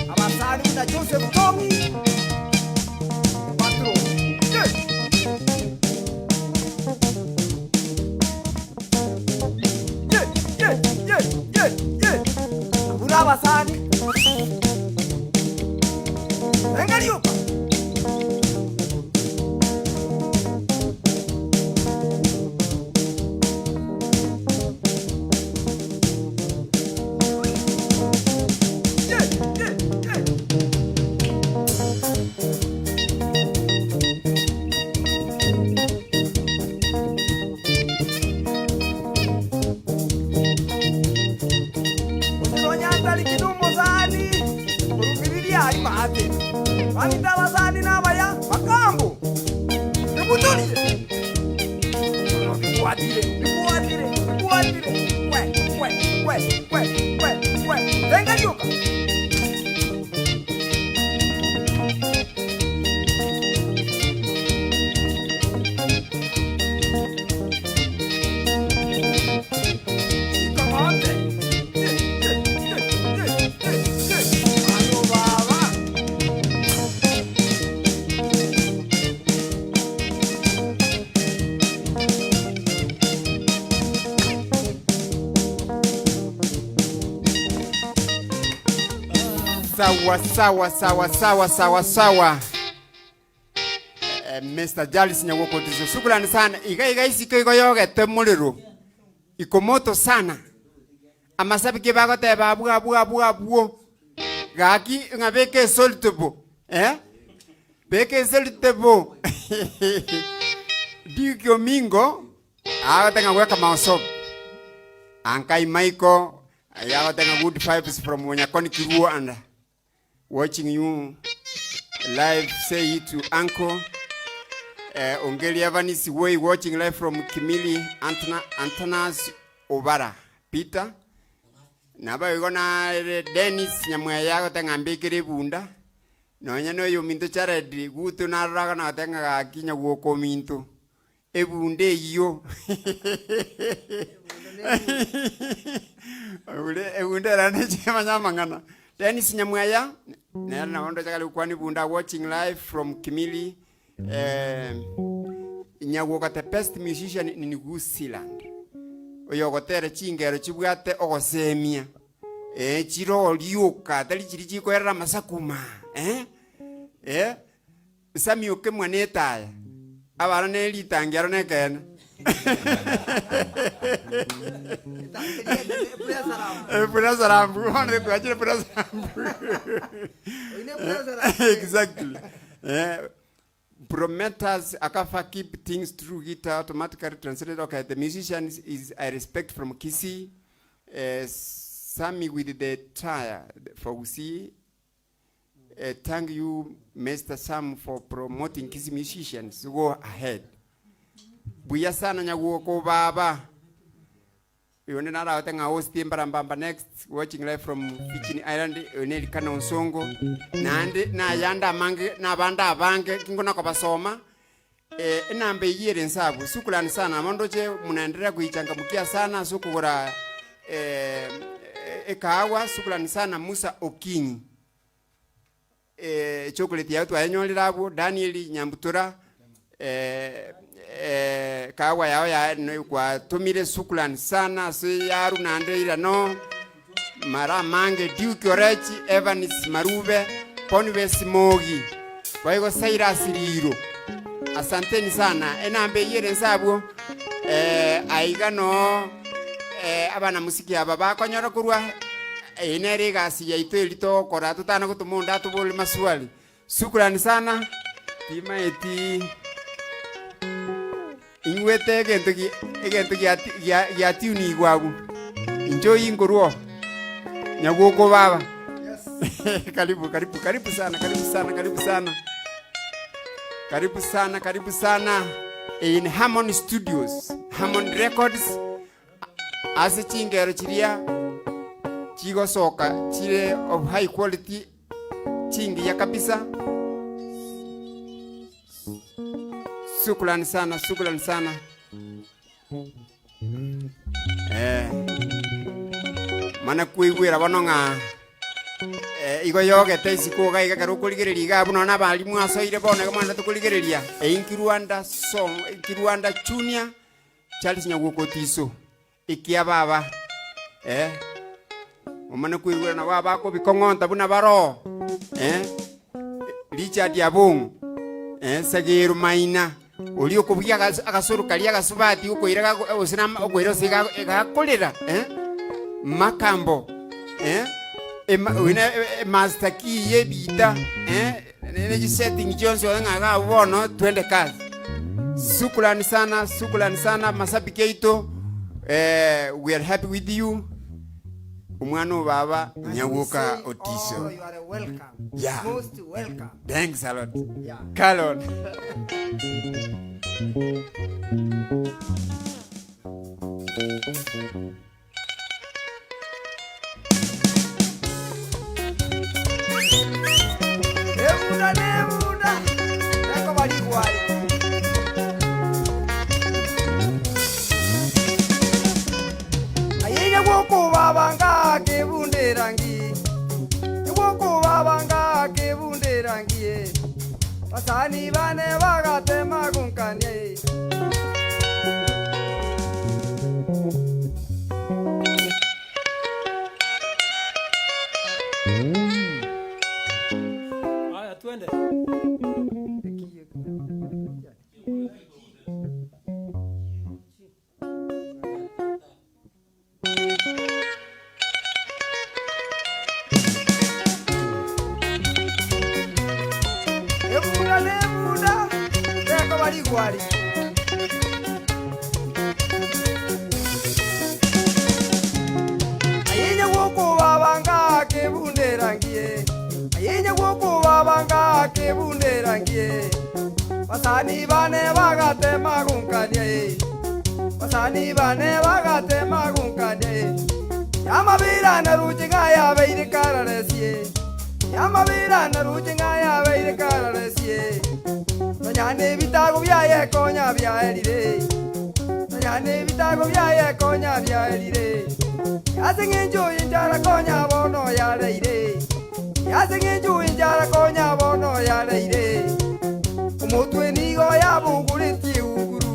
abasani kuna Joseph Tomi patro Abura abasani Engaliuka Wanita wasani na baya makambo Nikutulie Nikuatire We Venga yuka Sawa. Mr. Jalis Nyawoko tizo. Shukrani sana. Iga isiko yogete muliro. Iko moto sana. Amasabi kibago te babu. Gaki ngabeke soltebo. Beke soltebo. Dikyo mingo. Tenga weka maosob. Ankai Maiko. Tenga good vibes from Wanyakoni Kiruo and watching you live. Say it to Uncle Ongeli Avanis way watching live from Kimili Antanas Obara Peter Naba yugona Dennis Nyamwaya tenga mbekere bunda nonya no yo minto charedi gutu na raga na tenga kinya woko minto ebunde yo ebunde rane chema nyamangana Dennis Nyamwaya na ondo chakali kwani bunda watching live from Kimili Nyawoka the best musician in New Zealand oyogotere chingero chibwate ogosemia chiro liuka tali chiri kwera masakuma sami oke mwaneta abana ne litangero ne ken Exactly. Prometheus akafa keep things through it automatically translated. Okay, the musician is I respect from Kisi. Sammy with the tire for Usi. Thank you, Mr. Sam, for promoting Kisi musicians. Go ahead. Buya sana Nyawoko baba. You know now I host Timbarambamba next watching live from Pichini Island Uneli Kanon Songo Nandi na yanda mange na banda bange kingona kwa basoma nambe yire nsabu sukulani sana mondoje munaendelea kuichangamkia sana sukura ekawa sukulani sana Musa Okinyi chocolate ya watu ayonyolirabo Daniel Nyambutura kawa yao ya kwa tumire sukulani sana si yaru nandeira no mara mange Duke Orechi Evans Marube Ponves Mogi kwa hiyo Saira Siriro asanteni sana enambe yire nsabwo aiga no abana musiki aba bakonyora kurwa enere gasi ya itelito kora tutana kutumunda tubuli maswali sukulani sana tima eti Ingwete egentugi ya tiuni gwagu. Enjoy ngorwo. Nyagoko baba. Yes. Karibu sana. In Harmony Studios, Harmony Records. Ase chingero chiria. Chigo soka, chire of high quality. Chingi ya kabisa. Shukrani sana. mana kuigwira bononga igo yogete isikuga igakara ukurigereria igabu nona abarimu asoire bonega mwana tukurigereria Inkiruanda song Inkiruanda junior Charles Nyagukotiso ikia baba omana kuigwira na baba ko bikongonta buna baro Richard Yabung Sagiru Maina uri okubuya agasuru kali agasubati ukoira osinama okoira siga gakolera Makambo master key yebita nene setting Jones nga bono twende kazi. Sukulani sana masabiki yetu. We are happy with you. Umwano baba Nyaguka Otiso. You are welcome. Yeah. Most welcome. Thanks a lot. Yeah. Kalon. Nebuda. Eko bali gwali. Ayenya gwoko babanga kebunde rangi. Gwoko babanga kebunde rangi. Basani bane bagate magunkanye. Haya twende. Nebuda. Eko bali gwali. Ayenya gwoko babanga kebunde rangi. Ayenya gwoko babanga kebunde rangi. Basani bane bagate magunkanye. Basani bane bagate magunkanye. Yamabira na rujinga ya beire kararesie. Yamabira na rujinga ya beire kararesie. Nanyane bitago byaye konya byaerire. Nanyane bitago byaye konya byaerire. Yasinginju injara konya bono yareire. Yasinginju injara konya bono yareire. Umutwe nigo yabuguretie unguru.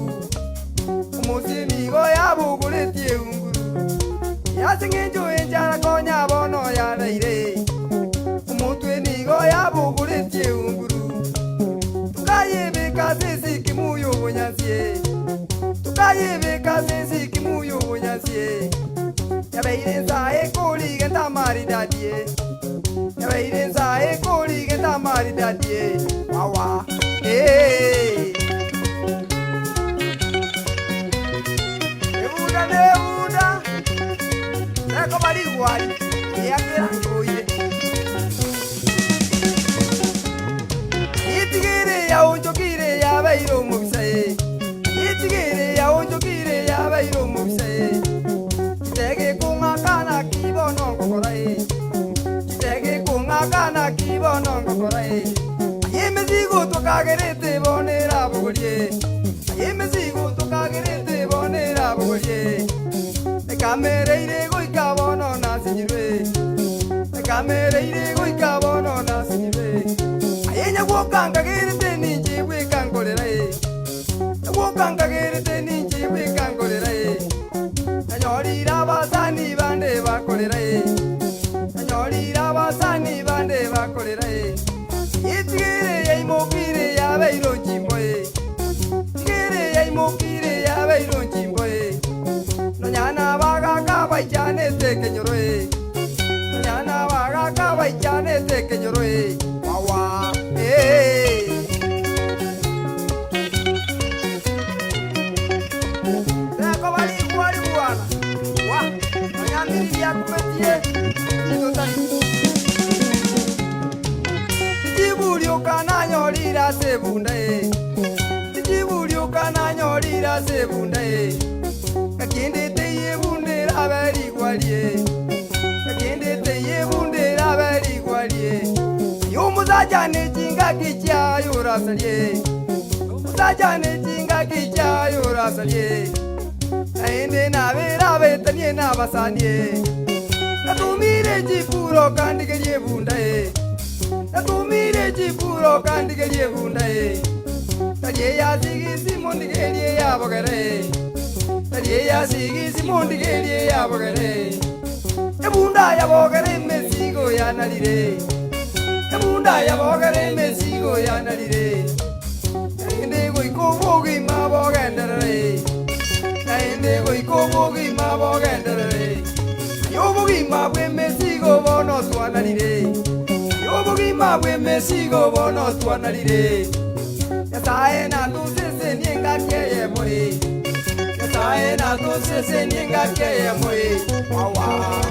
Umutwe nigo yabuguretie unguru. Yasinginju injara konya bono yareire. Umutwe nigo yabuguretie unguru. Tukayebeka sisi kimuyo bunyasie. Tukayebeka sisi kimuyo bunyasie. Yabeire sae koli genta mari dadie. Yabeire sae koli genta mari dadie. Wawa. Nebuda. Eko bali gwali. Yakira ngoye. Itigere ya onjokire ya bairo mubisaye. Itigere ya onjokire ya bairo mubisaye. Kitege kunga kana kibono ngokorae. Kitege kunga kana kibono ngokorae. Yemezigo tokagerete bonera bogorie. Yemezigo tokagerete bonera bogorie. Ekamereire goika bono nasinyire. Ekamereire goika bono nasinyire. Ayenya gwokanga gerete ninji wikangorerae. Gwokanga gerete ninji wikangorerae. Nanyorira basani bande bakorerae. Nanyorira basani bande bakorerae. Itigere ya imokire ya beiro chimboe. Itigere ya imokire ya beiro chimboe. Nonyana baga kabaichane tekenyoroe. Nonyana baga kabaichane tekenyoroe. Wawa. Eko bali gwali bwana. Wa. Nonyamiri ya kumetie. Nitotani. Tijibulio kana nyorira sebundae. Tijibulio kana nyorira sebundae. Kakinde teye bunde raberi gwalie. Kakinde teye bunde raberi gwalie. Yumuzaja jinga kicha yorasalie. Yumuzaja jinga kicha yorasalie. Aende na vera betanye na basanie. natumire jipuro kandi gelie bunda natumire jipuro kandi gelie bunda talie ya sigisi mondi gelie ya bogere talie ya sigisi mondi gelie ya bogere ebunda ya bogere mesigo ya nalire ebunda ya bogere mesigo ya nalire ende go ikobogi ma bogendere ende go ikobogi ma bogendere yobogi ma bwe mesigo bono twanalire yobogi ma bwe mesigo bono twanalire yasae na tusese nienga keye moi yasae na tusese nienga keye moi wawa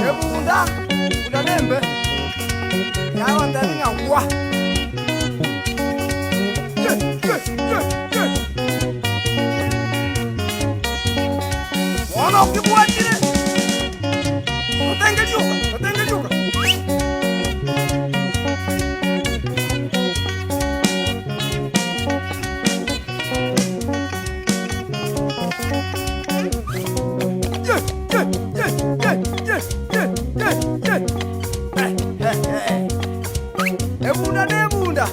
Ebunda, udanembe. Yawa ndani ngwa. kibuatire. Otengeliuka, otengeliuka. Ebunda nebunda.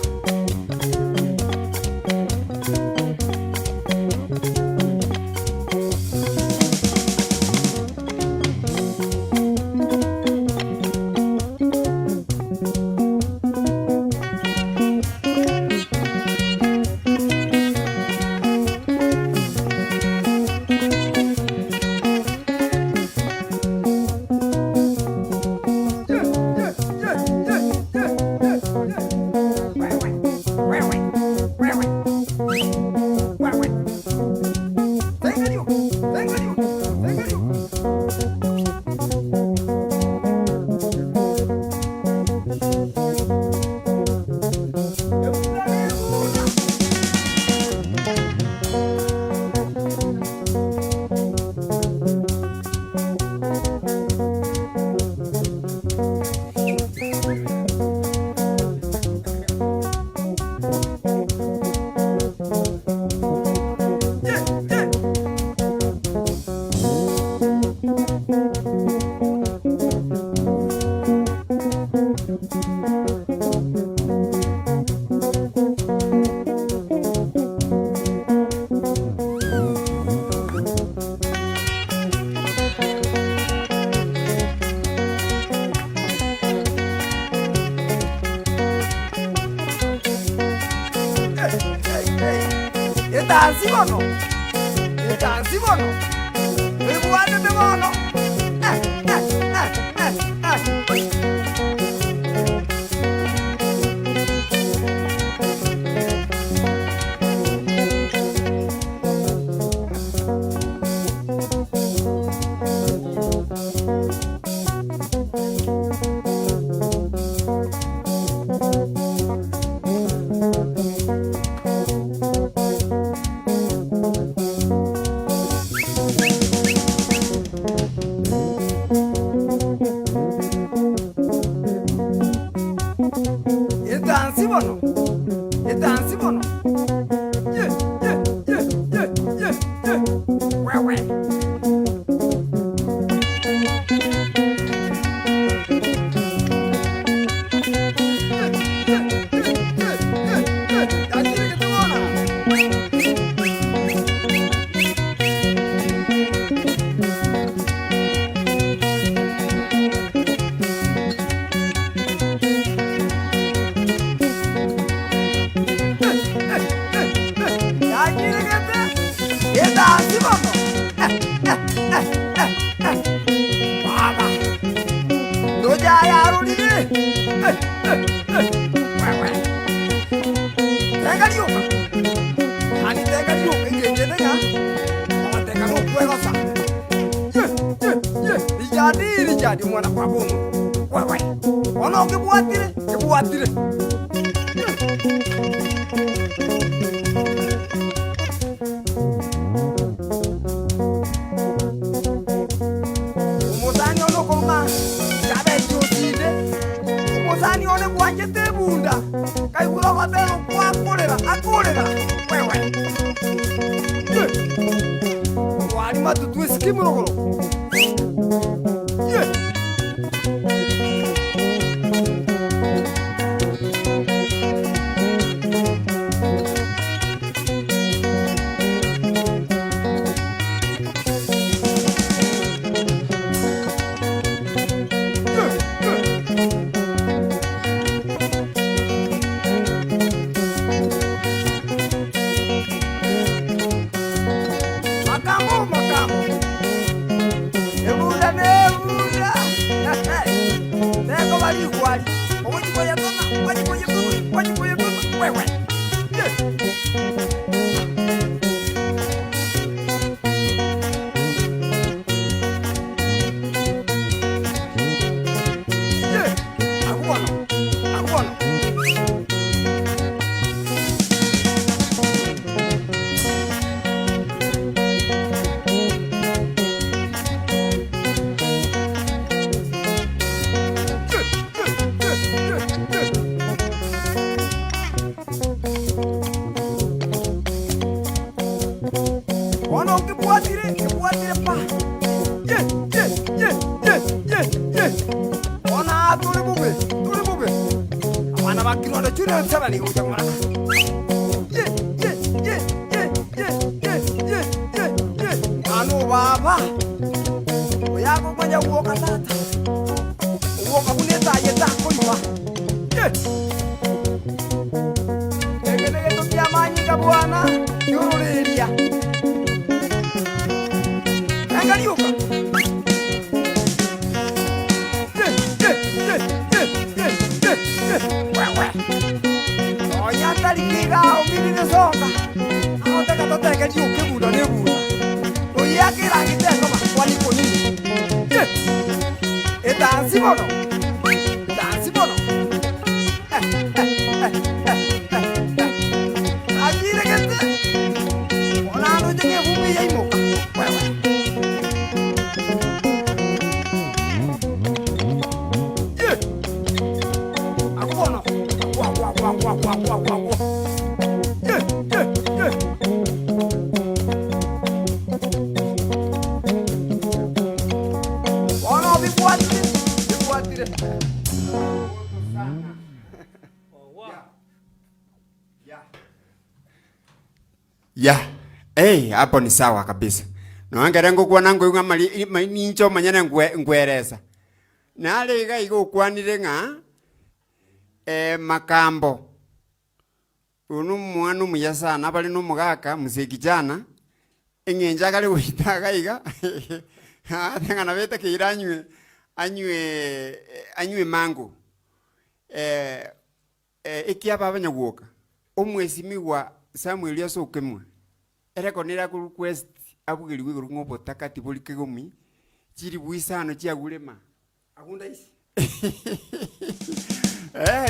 Dansi mono, dansi mono, e buono de mono. Dansi mono, dansi mono. Yeah, yeah, yeah, yeah, yeah, yeah. Wah, wah. Jadi mwana kwa bomo. Wewe. Ona ukibuatire, kibuatire. Umuzani ono koma, kabe jotide. Umuzani one bwajete bunda. Kai kula batero kwa akorera. Wewe. Wali matutu skimu rogoro. Makamo. Ebunda ne bana bakirwanda chune tabani kuja mwana ano baba uyako kwanja uoka tata uoka kuneta yeta kuliwa egedege tukia manyika bwana yurulilia angaliuka oyatalikiga omilinezonga aotekatoteke liukibuda nebuda oyakirangiteko makwalikoni etansi bono etansi bono agiregete onano jenge vumbi yaimoka wewe akubono wa ono bifuatire Ya, hapo ni sawa kabisa. Noangere ngukwa nangu yunga nincho manyana ngwereza. Nale iga igukwanire nga makambo. Unu mwanu muyasa nabali no mugaka musekijana. Engenja kali witaga iga. Tenga na beta ke iranywe anywe mango. Ikiapa abanyaguoka. Omwesimiwa Samuel yaso kemwe. Erekonera ku request abugiriwe ngobo takati boli kegomi. Chiri buisano chiagulema. agunda isi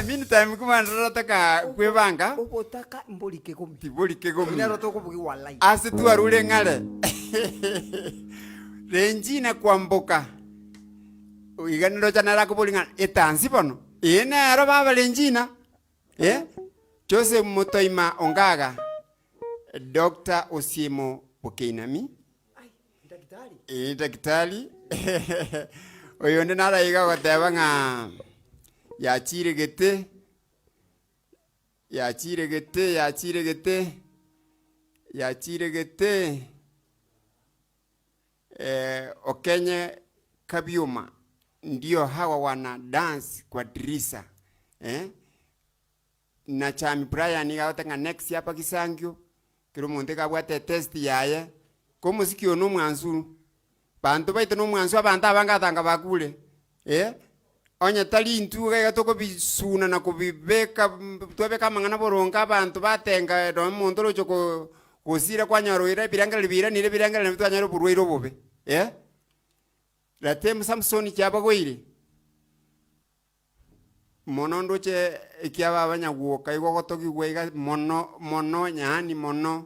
Meantime kumandara taka kwebanga. obotaka mbolike komi Tiboli kegomi. nero toko bugi walai Ase tu arule ngale. Renjina kwamboka. Iganiro chanara kuboli ngale. Etansi bono. Ena baba renjina. Joseph Mutoima Ongaga. Dr. Osiemo Pokeinami. daktari Daktari. Oyo nara iga wateba nga yachiregete Okenye Kabiuma ndio hawa wana dance kwa dirisa na chami Brian igawatanga next yapa kisangyo kiro munte kabwate test yaye ko musiki ono mwanzu bantu baite no mwanzu abantu abangatanga bakule onye tali ntuga gatoko bisuna na kubibeka twebeka mangana boronga abantu batenga no muntu rocho ko kusira kwa nyaroira biranga libira nire biranga na bitwanyaro burwairo bobe Latem Samson cyaba goire monondo che ikiaba abanyaguoka igogotoki gwega mono nyani mono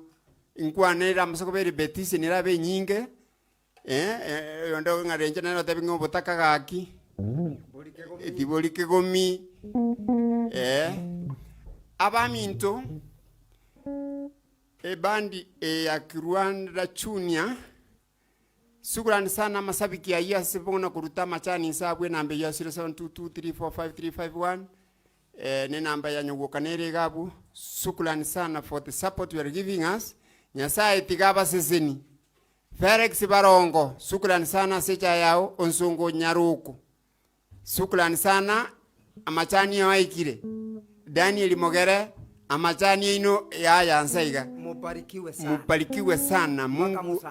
inkwanera musokoberi betisi nirabe nyinge yondo ngarenje nero tebingo botaka gaki etiboli kegomi abaminto ebandi ya Kirwanda Chunia Sukurani sana masabiki ya yasi pongona kuruta machani insabwe nambe ya 0722345351 ne namba ya nyogokanere gabu. Sukurani sana for the support you are giving us. Nyasaye tigaba seseni Felix Barongo sukurani sana secha yao onsongo nyaruko. Sukurani sana amachani ya waikire Daniel Mogere amachani ino ya yansaiga mubarikiwe sana Mungu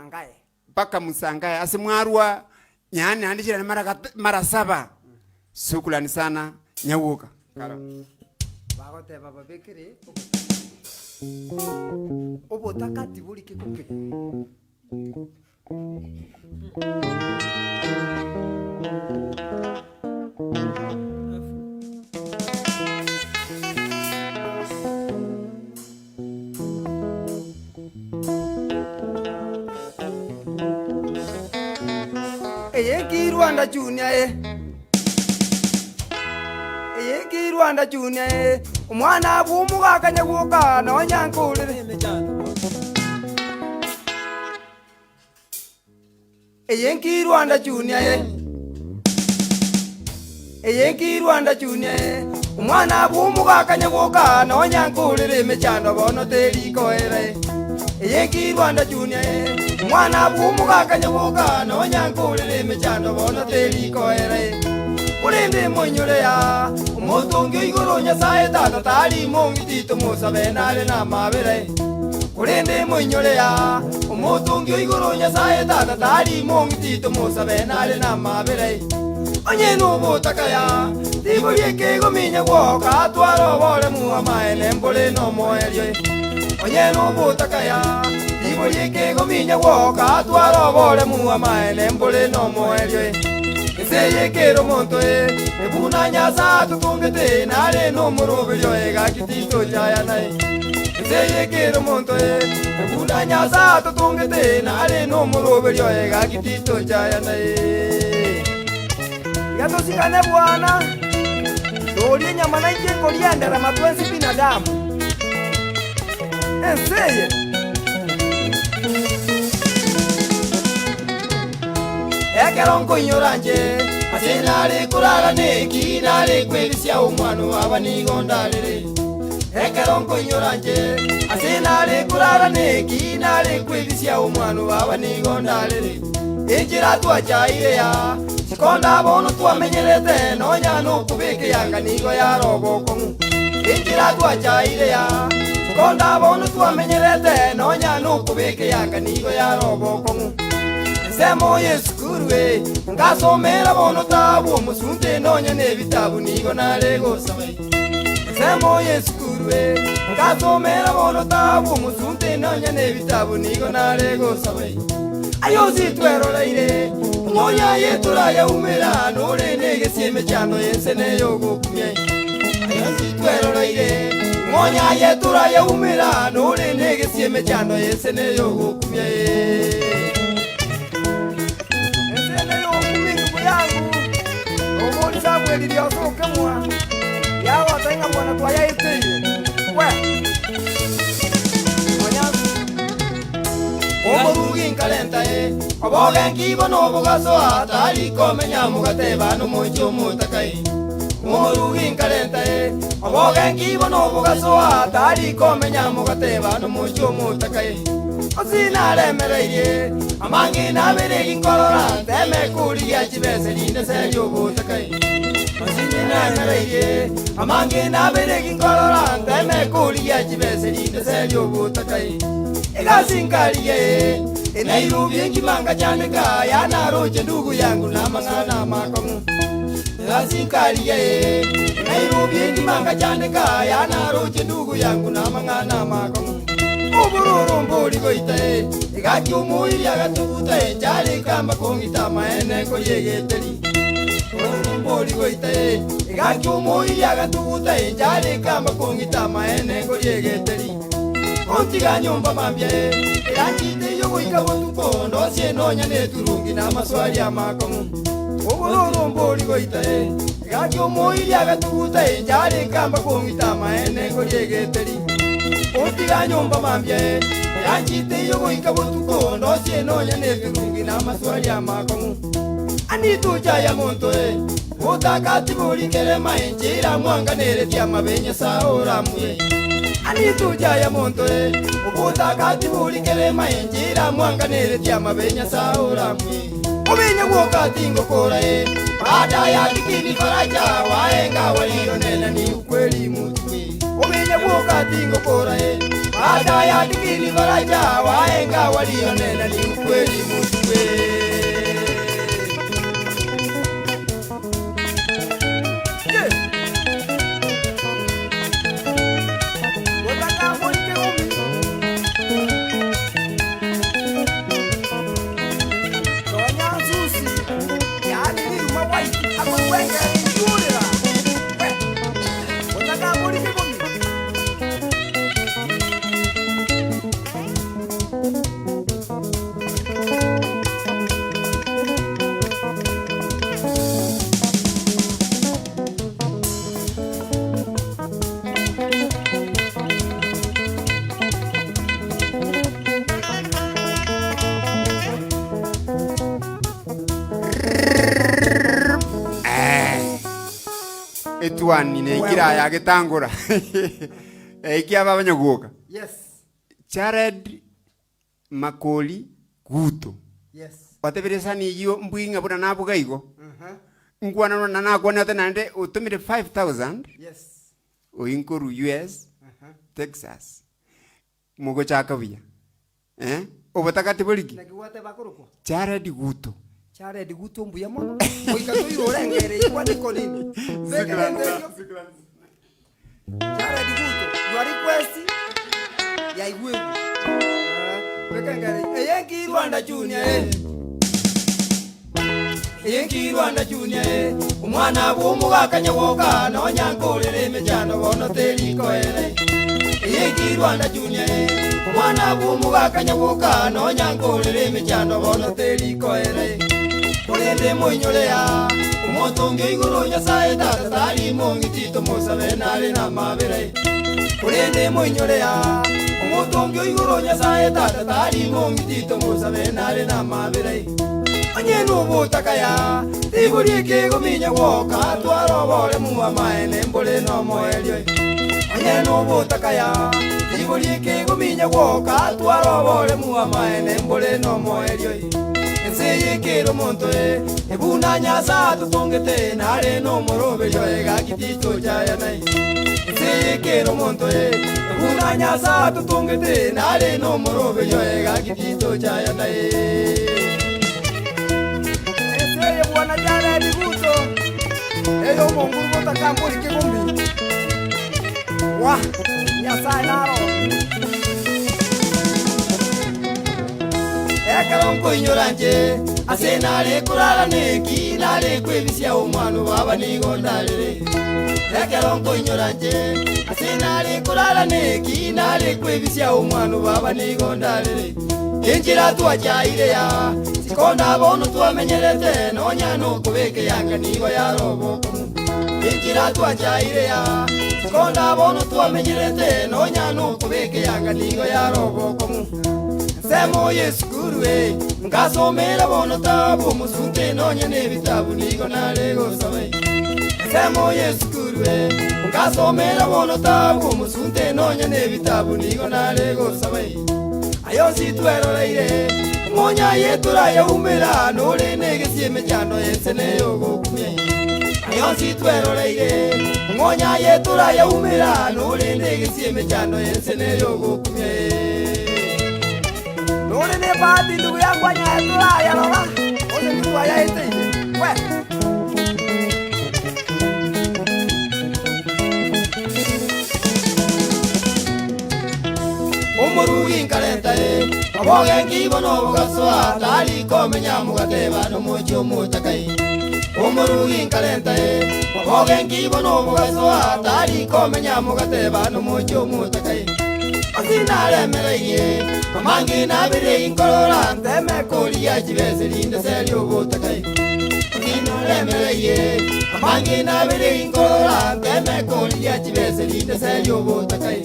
paka musangaye asimwarwa nyane andishira mara 7 sukulani sana nyawuka bagote baba bekere obotaka tibuli kikuke Rwanda Junior Rwanda Junior umwana bumuga kanyaguka no nyankulire Rwanda Junior Eyenki Rwanda Junior umwana bumuga kanyagoka nonyankulire mechando bono teri koere. Eyenki Rwanda Junior umwana bumuga kanyagoka nonyankulire mechando bono teri koere. Kulinde monyore ya umutungi igoro nyasaye tata tari mongitito musabe nare na mabere. Kulinde monyore ya umutungi igoro nyasaye tata tari mongitito musabe nare na mabere. Onye n'ubutaka ya tibulie kego minya gwoka atwaro bole muamae nembole no moerio. Onye n'ubutaka ya tibulie kego minya gwoka atwaro bole muamae nembole no moerio. Seye kero monto ebuna nyasa tutungete nare no moroberio ega kitito jaya nai. Seye kero monto ebuna nyasa tutungete nare no moroberio ega kitito jaya nai. Yato sikane bwana Doli nyama na ije koriandera matwensi binadamu. Seye Ekeronko inyoranje asenare kurara neki nare kwebisya umwanu abanigo ndalire. Ekeronko inyoranje asenare kurara neki nare kwebisya umwanu abanigo ndalire. Injira twachaire ya sikonda bono twamenyerete nonya no kubeke yanga nigo ya roboko. Injira twachaire ya sikonda bono twamenyerete nonya no kubeke yanga nigo ya roboko. Semo yeskurwe ngasomera bono tabu musunte nonya nebitabu nigo nalego sabai. Semo yeskurwe ngasomera bono tabu musunte nonya nebitabu nigo nalego sabai. Ayo zitweroleire ngonya yetura ya umera nore negesieme chano yensene yogokumye. Ayo zitweroleire ngonya yetura ya umera nore negesieme chano yensene yogokumye. Kemwa yawa tenga mwana kwa ya iteye we mwanyangu omurugi nkalenta oboga nkibo nobugaso atari komenya mugateba no mocho mutakai. Omurugi nkalenta oboga nkibo nobugaso atari komenya mugateba no mocho mutakai. Osina lemereirie amangi na beregi nkorora teme kuriya chibese linde seyo butakai. Osina lemereirie amangi na beregi nkorora teme kuriya chibese linde seyo butakai. Igasinkarie Nairobi ngimanga chandika yana roche ndugu yangu na mangana makomu. Igasinkarie Nairobi ngimanga chandika yana roche ndugu yangu na mangana makomu. Ubururu mburi goite igaki umuiri agatuguta jari kamba kongita maene ko yegeteri. Ubururu mburi goite igaki umuiri agatuguta jari kamba kongita maene ko yegeteri. Ontiga nyumba mambye yakite yogo ikabotuko ndosye nonya neturungi na maswali amakomu. Ubururu mburi goite igaki umuiri agatuguta jari kamba kongita maene ko yegeteri. Ontiga nyumba mambye yakite yogo ikabotuko ndosye nonya neturungi na maswali amakomu. Anitu jaya monto utakati buri kerema injira mwanga neretia mabenya saora muye. Anitu jaya monto utakati buri kerema injira mwanga neretia mabenya saora muye. Obenya wakati ngokora baada ya kikini faraja waenga walio nena ni ukweli mutwe. Obenya wakati ngokora baada ya kikini faraja waenga walio nena ni ukweli mutwe. tuani ne kira ya gitangura ikia baba nyogoka Yes. Jared Makoli Guto Yes. watebiresa ni yo mbwinga buna nabuga igo ngwana na nakwana tenande utumire 5000 Yes. oinkuru US Texas mugo chakabia obatakati boliki Nakiwate bakuruko. Jared Guto Jared Guto mbuya mono. Oikatoi orengere ikwani konini. Jared Guto. Your request ya igwe. Bekangare. Eyenki Rwanda Junior. Eyenki Rwanda Junior. Umwana bw'umugakanya woka no nyankorere mejano bono teri koere. Eyenki Rwanda Junior. Umwana bw'umugakanya woka no nyankorere mejano bono teri koere. Kurende moinyorea umotonge iguru nyasaye tata tari mongitito mosabe nare na mabere. Kurende moinyorea umotonge iguru nyasaye tata tari mongitito mosabe nare na mabere. Onye nubutakaya tiburi kigominya woka twarobore muwa maene mbole no moelio. Onye nubutakaya tiburi kigominya woka twarobore muwa maene mbole no moelio. Seye kero monto ebuna nyasa tutongete nare no morobe yo egakitito jaya nai. Seye kero monto ebuna nyasa tutongete nare no morobe yo egakitito jaya nai. Seye bwana jana Guto eyo monguru bota kamburi kigombi. Wa nyasa naro. Ekaronko inyoranje asenare kurara neki nare kwebisia umwanu baba nigondalere. Ekaronko inyoranje asenare kurara neki nare kwebisia umwanu baba nigondalere. Injira tuajaire ya sikonda bono tuamenyerete nonya no kubeke yanga nigo ya robo. Injira tuajaire ya sikonda bono tuamenyerete nonya no kubeke yanga nigo ya robo. Semo Yesu kurwe ngasomera bono tabu musunte nonya nebitabu nigo nalego sabe. Semo Yesu kurwe ngasomera bono tabu musunte nonya nebitabu nigo nalego sabe. Ayo situeroreire monya yetura ya umera nore negesieme jano yesene yogokumye. Ayo situeroreire monya yetura ya umera nore negesieme jano yesene yogokumye. Nore ne bati ndugu yangu anyaetura ya lola. Ose ndugu ya ite. We. Umurugi nkareta aboge ngibono bugaswa tari komenya mugateba no mucyo mutakai. Umurugi nkareta aboge ngibono bugaswa tari komenya mugateba no mucyo mutakai. Asinare mereye amangi nabire inkorora teme kolia jibeseri ndeseri obutakai. Asinare mereye amangi nabire inkorora teme kolia jibeseri ndeseri obutakai.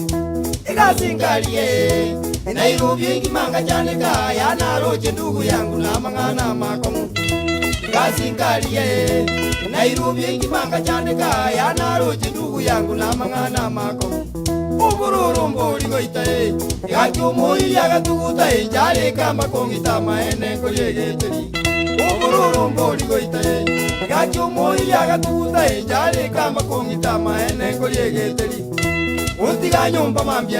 Igasingalie Nairobi ngimanga janeka ya naroje ndugu yangu na mangana makomu. Igasingalie Nairobi ngimanga janeka ya naroje ndugu yangu na mangana makomu. Ubururu mbori goitae yakyo moyi agatuguta jare kama kongita maene koyegeteri. Ubururu mbori goitae yakyo moyi agatuguta jare kama kongita maene koyegeteri. Untiga nyumba mambye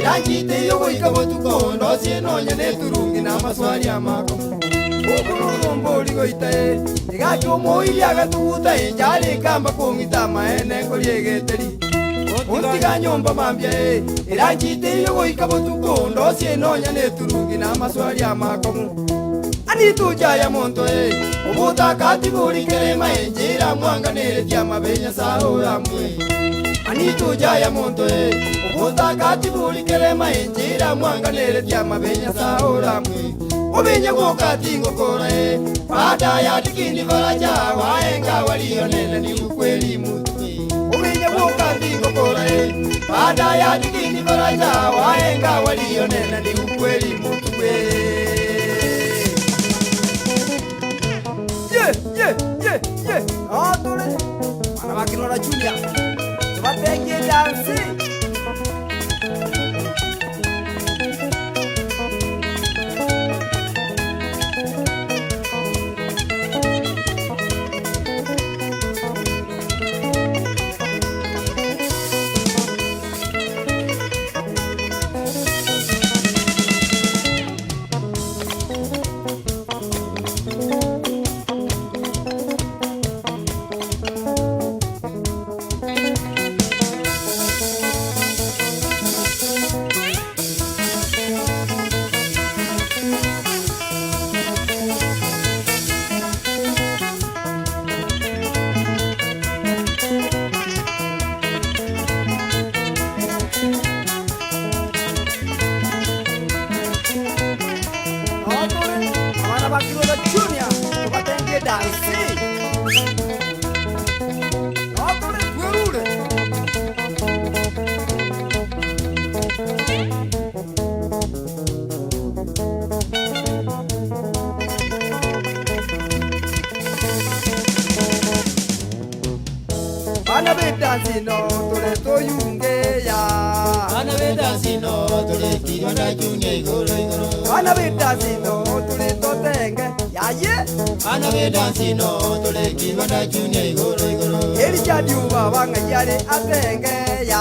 irangite yogo ikabotuko ndosie nonya neturungi na maswali amako. Ubururu mbori goitae yakyo moyi agatuguta jare kama kongita maene koyegeteri. Untiga nyumba mambye irangite yogo ikabotuko ndosie nonya neturungi na maswali amako. Anitu jaya monto ubutakati buri kerema enjira mwanga neretia mabenya sao ramwe. Anitu jaya monto ubutakati buri kerema enjira mwanga neretia mabenya sao ramwe. Ubenya gokati ngokora pada ya tikini baraja waenga walionena ni ukweli mutu. Ubenya gokati ngokora pada ya tikini baraja waenga walionena ni ukweli mutu. Yeah. Atore. Ana bakilora Bakirora Junior tubatenge dansi Bakirora Junior tubatenge dansi Otore Gurure Bana bedansi no tore toyunge ya Bana bedansi no tole Kirora Junior igoro igoro. Bana bedansi no tore totenge ya ye Bana bedansi no tole Kirora Junior igoro igoro. Eri jadiuba banga yare atenge ya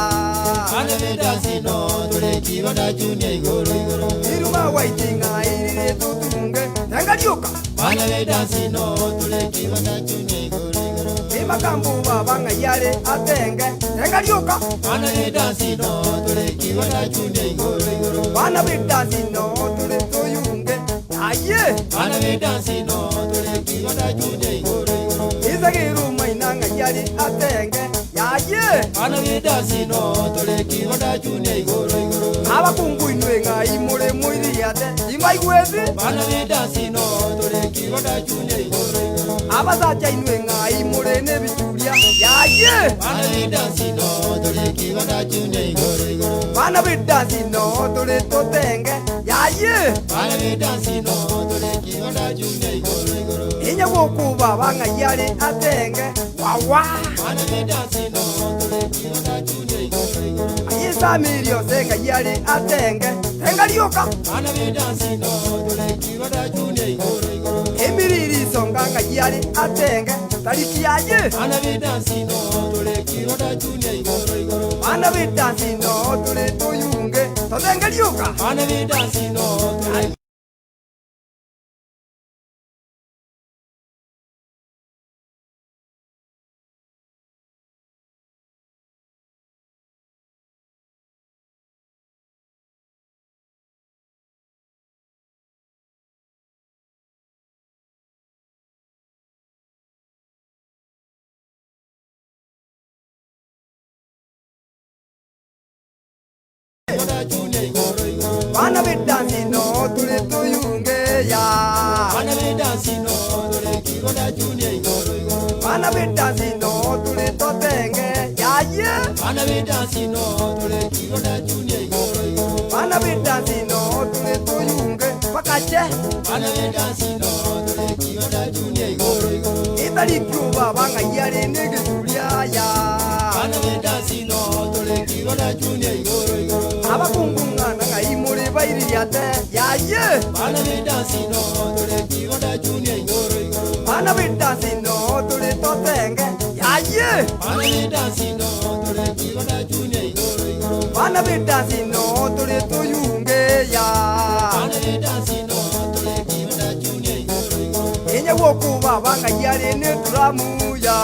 Bana bedansi no tole Kirora Junior igoro igoro. Iruma waitinga irire tutunge tengalioka Bana bedansi no tole Kirora Junior igoro igoro. Imakambu banga yare atenge tengalioka Bana bedansi no tole Kirora Junior igoro igoro. Bana bedansi no tore toyunge ya ye Bana bedansi no tole Kirora Junior igoro igoro. Izagiru mainanga yare atenge ya ye Bana bedansi no tole Kirora Junior igoro igoro. Abakungu inwe ngai mure muiri ate imaigwezi Bana bedansi no tole Kirora Junior igoro igoro. Abasacha inwe ngai mure nebichuria ya ye Bana bedansi no tole Kirora Junior igoro igoro. Bana bedansi no tore totenge ya ye Bana bedansi no tole Kirora Junior igoro igoro. Inya gokuba banga yare atenge wawa Bana bedansi no tole Kirora Junior igoro igoro. Ayisa mirio senga yare atenge tengalioka Bana bedansi no tole Kirora Junior igoro igoro. Emiriri songanga yare atenge tariki ya ye Bana bedansi no tole Kirora Junior igoro igoro. Bana bedansi no tore toyunge totengalioka Bana bedansi no tole Kirora Junior igoro igoro. Bana bedansi no tore toyunge ya Bana bedansi no tole Kirora Junior igoro igoro. Bana bedansi no tore totenge ya ye Bana bedansi no tole Kirora Junior igoro igoro. Bana bedansi no tore toyunge pakache Bana bedansi no tole Kirora Junior igoro igoro. Itarikuba banga yare negejuria ya Bana bedansi no tole Kirora Junior igoro igoro. Abakungunga nanga imure bairi ate ya ye Bana bedansi no tole Kirora Junior igoro igoro. Bana bedansi no tore totenge ya ye Bana bedansi no tole Kirora Junior igoro igoro. Bana bedansi no tore toyunge ya Bana bedansi no tole Kirora Junior igoro igoro. Inya wokuba banga yare ne dramu ya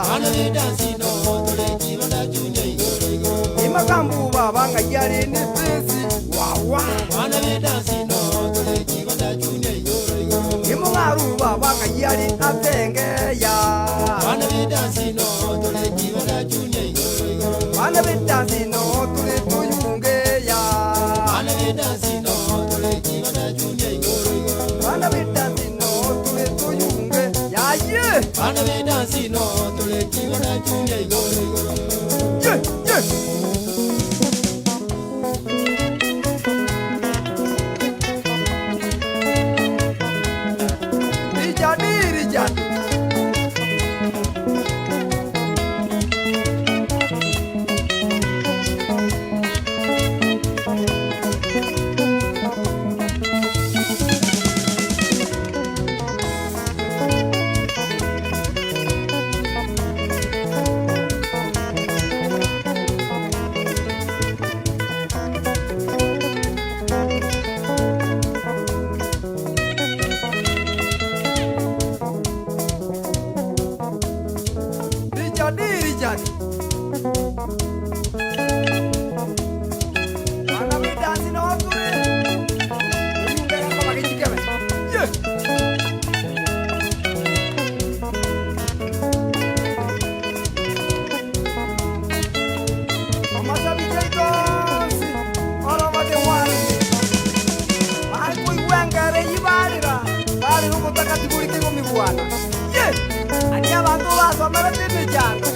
Bana bedansi no tole Kirora Junior igoro igoro. Imakambu banga yare ne pesi wawa Bana bedansi no tole Kirora Junior igoro igoro. Imungaru banga yare atenge ya Bana bedansi no tole Kirora Junior igoro igoro. Bana bedansi no tore toyunge ya Bana bedansi no tole Kirora Junior igoro igoro. Bana bedansi no tore toyunge ya ye Bana bedansi no tole Kirora Junior igoro igoro. ye ye Rijadi bwana. Ani abantu basomera tini jana.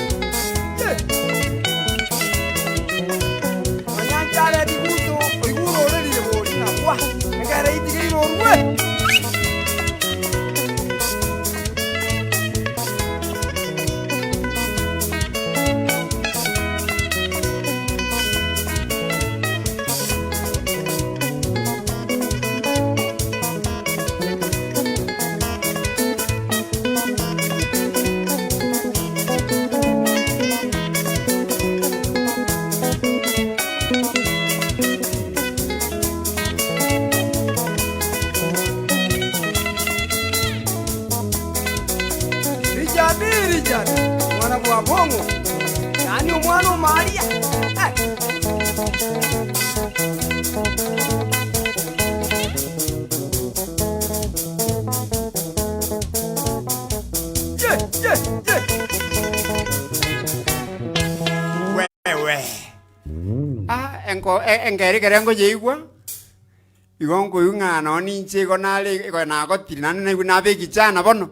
Manyanchale dikuto iguro redi bodi na kwa. Ngare itige irorwe. Richard, mwana wa bongo. Yani mwana wa Maria. Wewe. Engeri kerengo jeigwa. Igongo yunga no ninche gonale na gotiri na be kichana bono.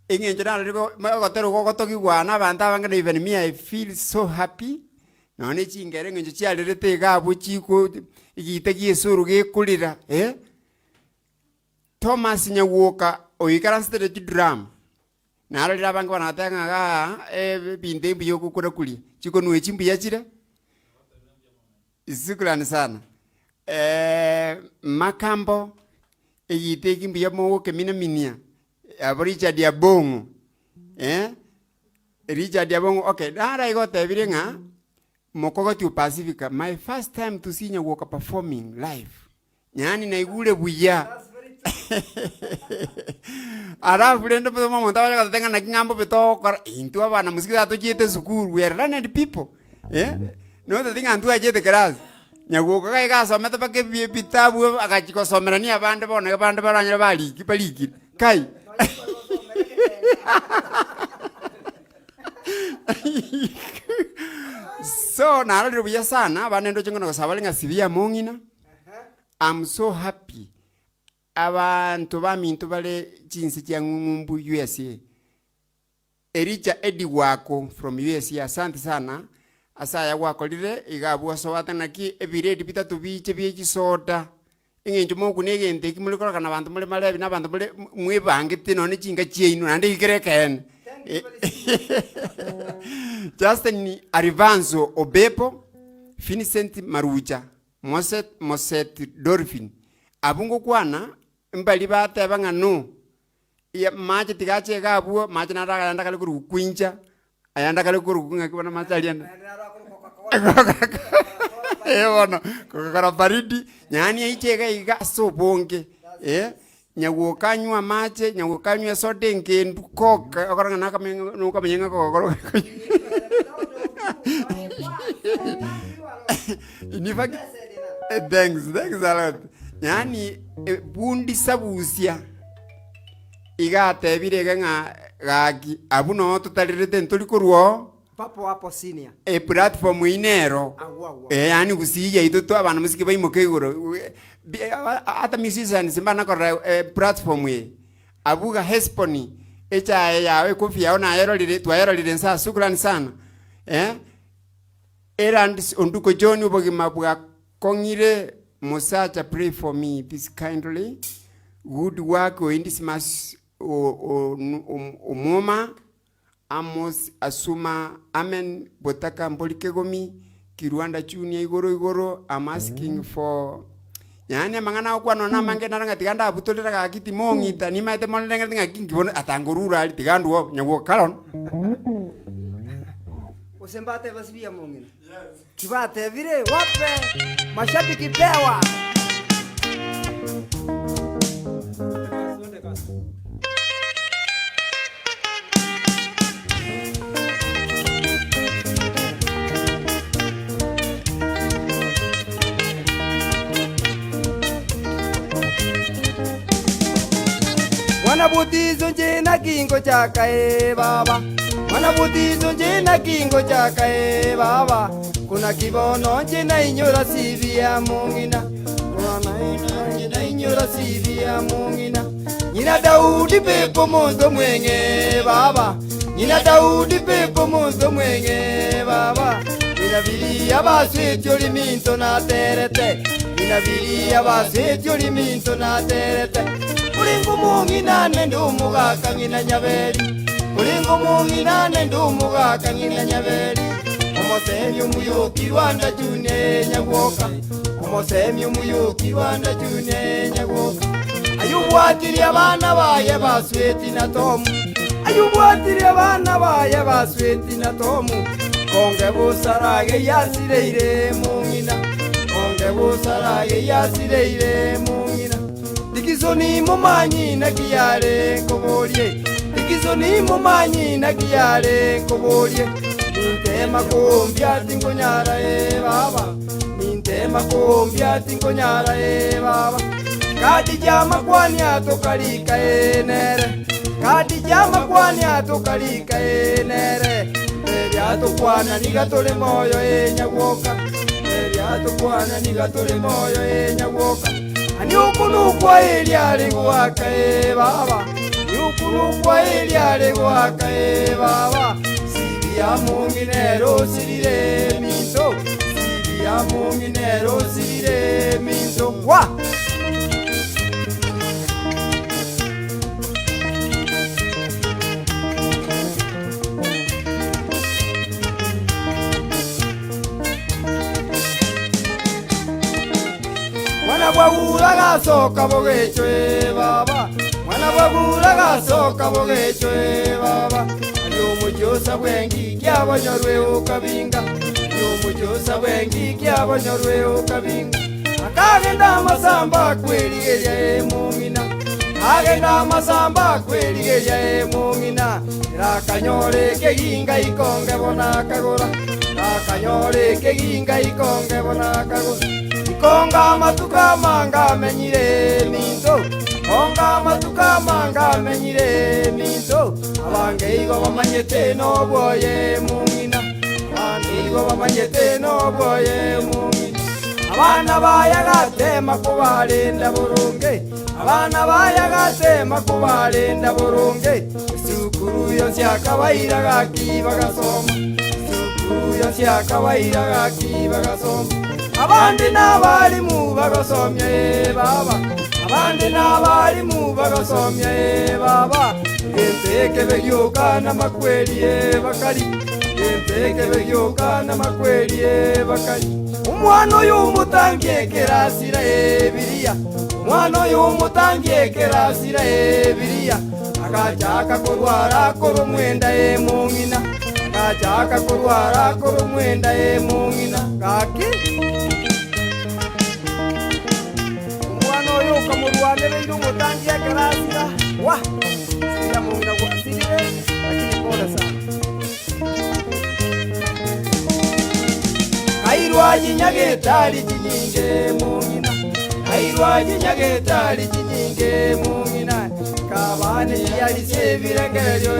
Ingenje na liko gotero gotoki gwana banta banga even me I feel so happy. No ni chingere ngenje chialirete gabu chiko igite giesuru gekulira Thomas Nyawoka oikara stere drum. Na alira banga banatenga ga binde biyo kukura kuli. Chiko nuwe chimbi yachira. Isikulani sana. Makambo igite kimbi yamo kemina minia. Richard Yabongo. Richard Yabongo. Okay, I got everything. Mokogo to Pacifica. My first time to see Nyawoka performing live. Nyani na igule buya. Ara fulendo pe mama tawa ka tenga na kingambo pe to into abana musika to jete sukuru. We are learned people. No the thing antu ajete class. Nyawoka kai ka someta pa ke bitabu akachiko somera ni abande bona abande baranya bali kipaliki. Kai so nalo rubiya sana banendo chingo no sabalinga sibia mongina. I'm so happy. Abantu bamintu bale chinsi kya ngumbu USA. Ericha Edi wako from USA asante sana. Asaya wako lile igabu asowata naki ebiredi bitatu biche byechi soda. Ingenje moku negente kimulikora kana bantu mule male na bantu mule mwebangite none chinga chienu nande ikereken. Justin Arivanzo Obepo, Vincent Maruja, Moset Dorfin. Abungo kwana mbali bata banga no. Ya maji tigache gabu maji na raga ndakale kuru kwinja. Ayanda kale kuru kunga kibona mataliana. Ewana kokara baridi nyani aichega iga sobonge Nyawoka nywa mache Nyawoka nywa soda ngendu koka okoranga nuka menyenga kokoro inifaki thanks a lot nyani bundi sabusia iga tebirege nga gaki abuno tutalirete ntolikorwo Papo hapo senior. Platform inero. Yani kusiya ito abana musiki bayimoke igoro. Ata musicians simbana kora platform ye. Abuga Hesponi. Echa yawe kofia ona ayero lile nsa sukrani sana. Erand onduko John ubogi mabuga kongire Mosacha pray for me this kindly. Good work o indismas moma. Amos Asuma Amen Botaka Mbolikegomi Kirwanda Junior igoro I'm asking for yani mangana kwa nona mange naranga tiganda abutolera ka kiti mongi tani maite monenga tinga kingi bona atangurura ali tigandu Nyawoka kalon Usembate basibia mongi Kibate vile wape mashabiki pewa Mwanabutizo nje na kingo chaka baba Mwanabutizo nje na kingo chaka baba Kuna kibono nje na inyora sivi ya mungina Kuna nje na inyora sivi ya mungina Nyina Daudi pepo muntu mwenge baba. Nyina Daudi pepo muntu mwenge baba. Nyina Bilia basweti oli minto na terete. Nyina Bilia basweti oli minto na terete. Ulingo mungina nendo mugaka ngina nyabeli. Ulingo mungina nendo mugaka ngina nyabeli. Omosemi umuyuki Rwanda june nyagoka. Omosemi umuyuki Rwanda june nyagoka. Ayubwatiri abana baye basweti na tomu. Ayubwatiri abana baye basweti na tomu. Konge busarage yasireire mungina. Konge busarage yasireire mungina. Dikizo ni mumanyi na kiyare koborie. Dikizo ni mumanyi na kiyare koborie. Nintema kumbia tingonyara baba. Nintema kumbia tingonyara baba. Kadi jama kwani atokalika nere. Kadi jama kwani atokalika nere. Eriato kwana nigatole moyo nyagoka. Eriato kwana nigatole moyo nyagoka. Ani ukunu kwa eliare gwaka baba. Ni ukunu kwa eliare gwaka baba. Sibi ya munginero sirire minto. Sibi ya munginero sirire minto. Wa! Mwana bwagura gasoka bogechwe baba. Mwana bwagura gasoka bogechwe baba. Ayo mujosa bwengi kyabonyorwe ukabinga. Ayo mujosa bwengi kyabonyorwe ukabinga. Akagenda amasamba kweligeya mungina. Agenda amasamba kweligeya mungina. Rakanyore keginga ikonge bona kagora. Rakanyore keginga ikonge bona kagora. Konga matuka manga menyire minto. Konga matuka manga menyire minto. Abange igo bamanyete no boye mungina. Abange igo bamanyete no boye mungina. Abana bayagatema kubalinda burunge. Abana bayagatema kubalinda burunge. Sukuru yose akabaira gaki bagasoma. Sukuru yose akabaira gaki bagasoma. Abandi n'abarimu bagasomye baba. Abandi n'abarimu bagasomye baba. Genteke beyoka n'amakweli bakari. Genteke beyoka n'amakweli bakari. Umwana uyu mutangiye kerasira Bibiliya. Umwana uyu mutangiye kerasira Bibiliya. Akajaka kurwara kurumwenda mungina. Akajaka kurwara kurumwenda mungina. Kaki Kamurwane ndio mutangia kerasira wa sira mungina kwa sire lakini pole sana. Kairwaji nyagetari jinyinge mungina. Kairwaji nyagetari jinyinge mungina. Kabane yali sevirengejo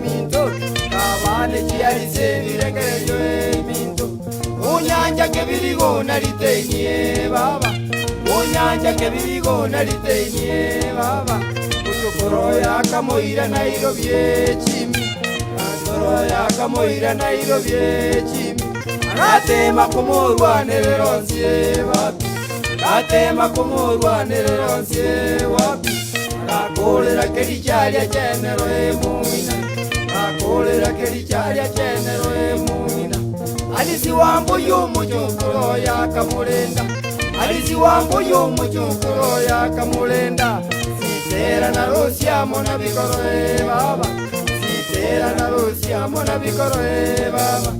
minto. Kabane yali sevirengejo minto. Unyanja kebirigo naritenye baba. Unyanja kebirigo naritenye baba. Kuchokoro yakamoira Nairobi chimi. Kuchokoro yakamoira Nairobi chimi. Agatema kumurwanire ronsie wapi. Agatema kumurwanire ronsie wapi. Agakolera kericharia chenero mungina. Agakolera kericharia chenero mungina. Alisi wambo y'umuchokoro yakamurenda. Alisi wambo y'umuchokoro yakamurenda. Sitera na Rusia mona bikoro baba. Sitera na Rusia mona bikoro baba.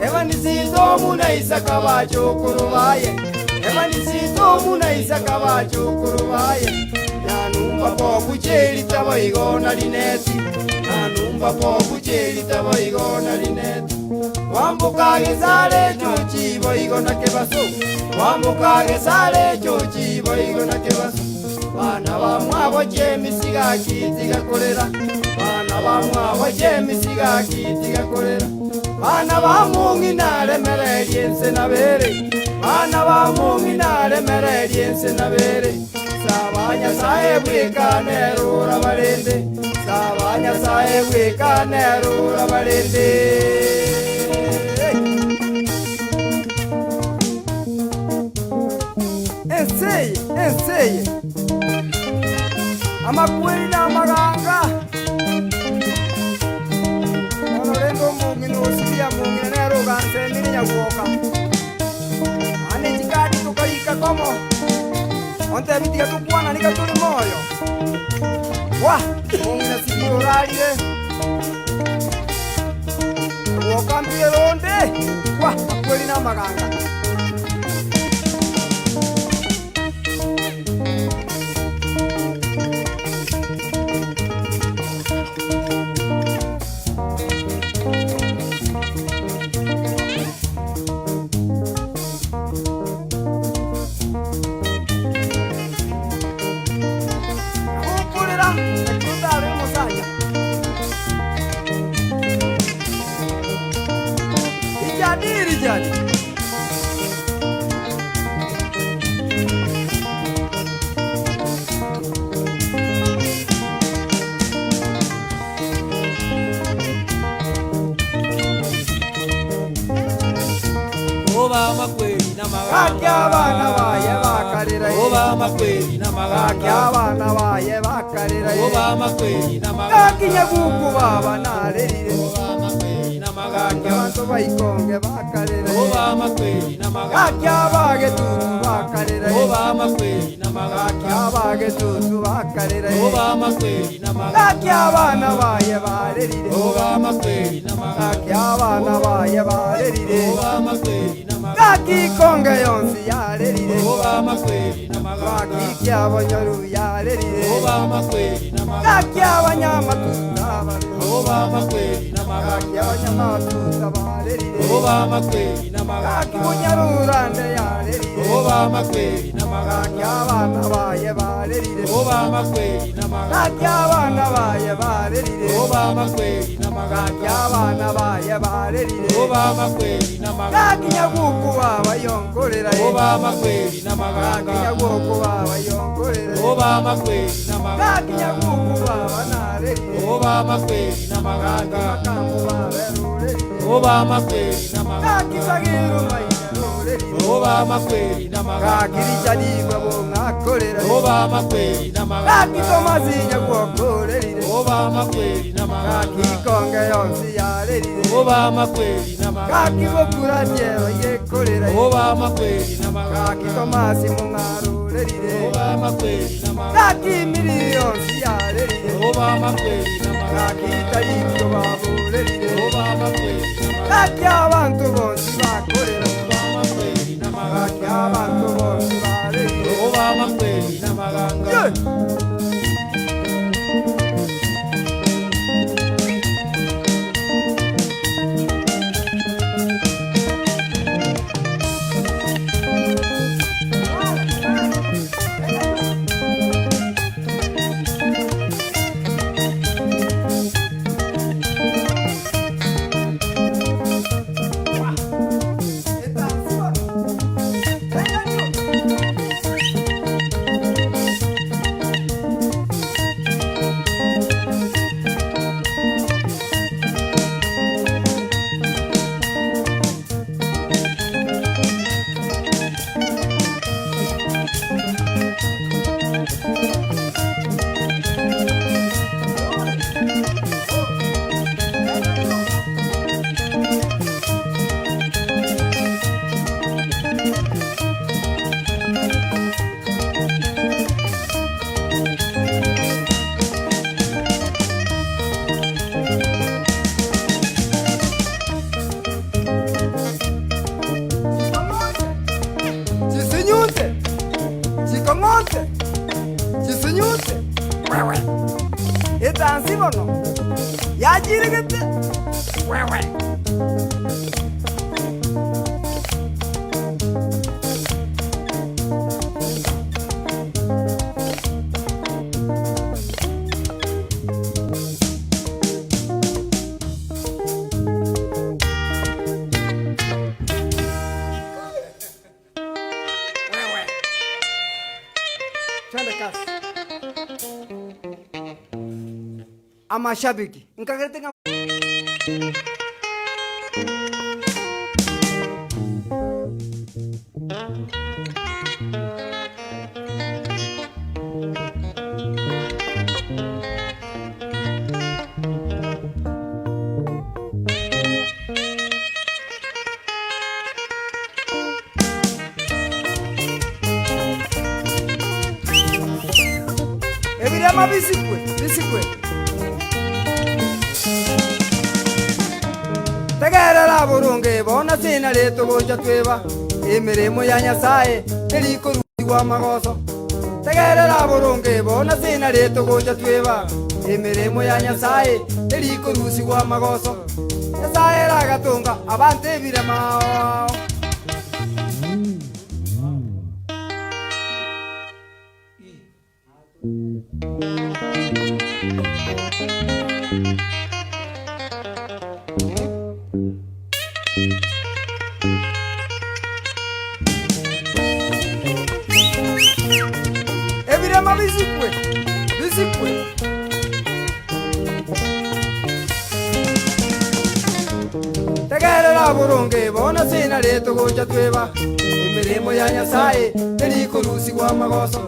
Eva nisito muna isaka bachokoro baye. Eva nisito muna isaka bachokoro baye. Nanumba po kucheli taba igona lineti. Nanumba po kucheli taba igona lineti. Wambuka gesale chochi boigona kebaso. Wambuka gesale chochi boigona kebaso. Bana bamwabo chemisiga kitiga kolera. Bana bamwabo chemisiga kitiga kolera. Bana bamungina lemereyense na bere. bana ba mung'inare mererie nse na bere saba nyasaye bwikane rura barende saba nyasaye bwikane rura barende enseye amakweli n'amaganga onorengo mung'ina osiria mung'ina nerugansendiri nyaguoka ane chikadi tukaika komo onte bitiga tukwana nika tuli moyo wa mung'ina siki orarire guoka mbie ronde wa makweli n'amaganga jadi oba makweli na kaki abana baye bakarira oba makweli na kaki abana baye bakarira oba makweli na kaki nyaguku baba narerire oba makweli na kaki abantu bayikonge bakarira oba makweli na kaki abage tutu bakarira oba makweli na kaki abage tutu bakarira oba makweli na kaki abana baye barerire oba makweli na kaki abana baye barerire oba makweli na kaki konge yonsi yarerire oba makweli na kaki kyabonyoru yarerire oba makweli na kaki abanyamatuta bano oba makweli na kaki abanyamatuta barerire oba makweli na kaki bunyarurande yarerire oba makweli na kaki abana baye barerire oba makweli na kaki abana baye barerire oba makweli na kaki abana baye barerire oba makweli na kaki nyaguku babayongorera oba makweli na kaki nyaguku babayongorera oba makweli na kaki nyaguku babanarerire oba makweli na makambo baberurerire oba makweli na kaki sagiru mainerurerire oba makweli na kaki richadibwa bongakorera oba makweli na kaki tomazinya gwokorerire oba makweli na kaki konge yonsi yarerire oba makweli na kaki bokura jero yekorera oba makweli na kaki tomasi mungarurerire oba makweli na kaki miliyonsi yarerire oba makweli na kaki tarikyo baburerire oba makweli na kaki abantu bonsi bakorera oba makweli na kaki abantu bonsi barerire oba makweli na maganga etansi bono yajiregete wewe amashabiki nkagete nga ebirema bisikwe tegerera burunge bona sina leto goja tweba emirimo ya nyasaye eriko ruwa magoso tegerera burunge bona sina leto goja tweba emirimo ya nyasaye eriko rusi wa magoso nyasaye ragatunga abante birema ebirema bisikwe tegerera burunge bona sina leto goja tweba emirimo ya nyasaye eriko rusi wa magoso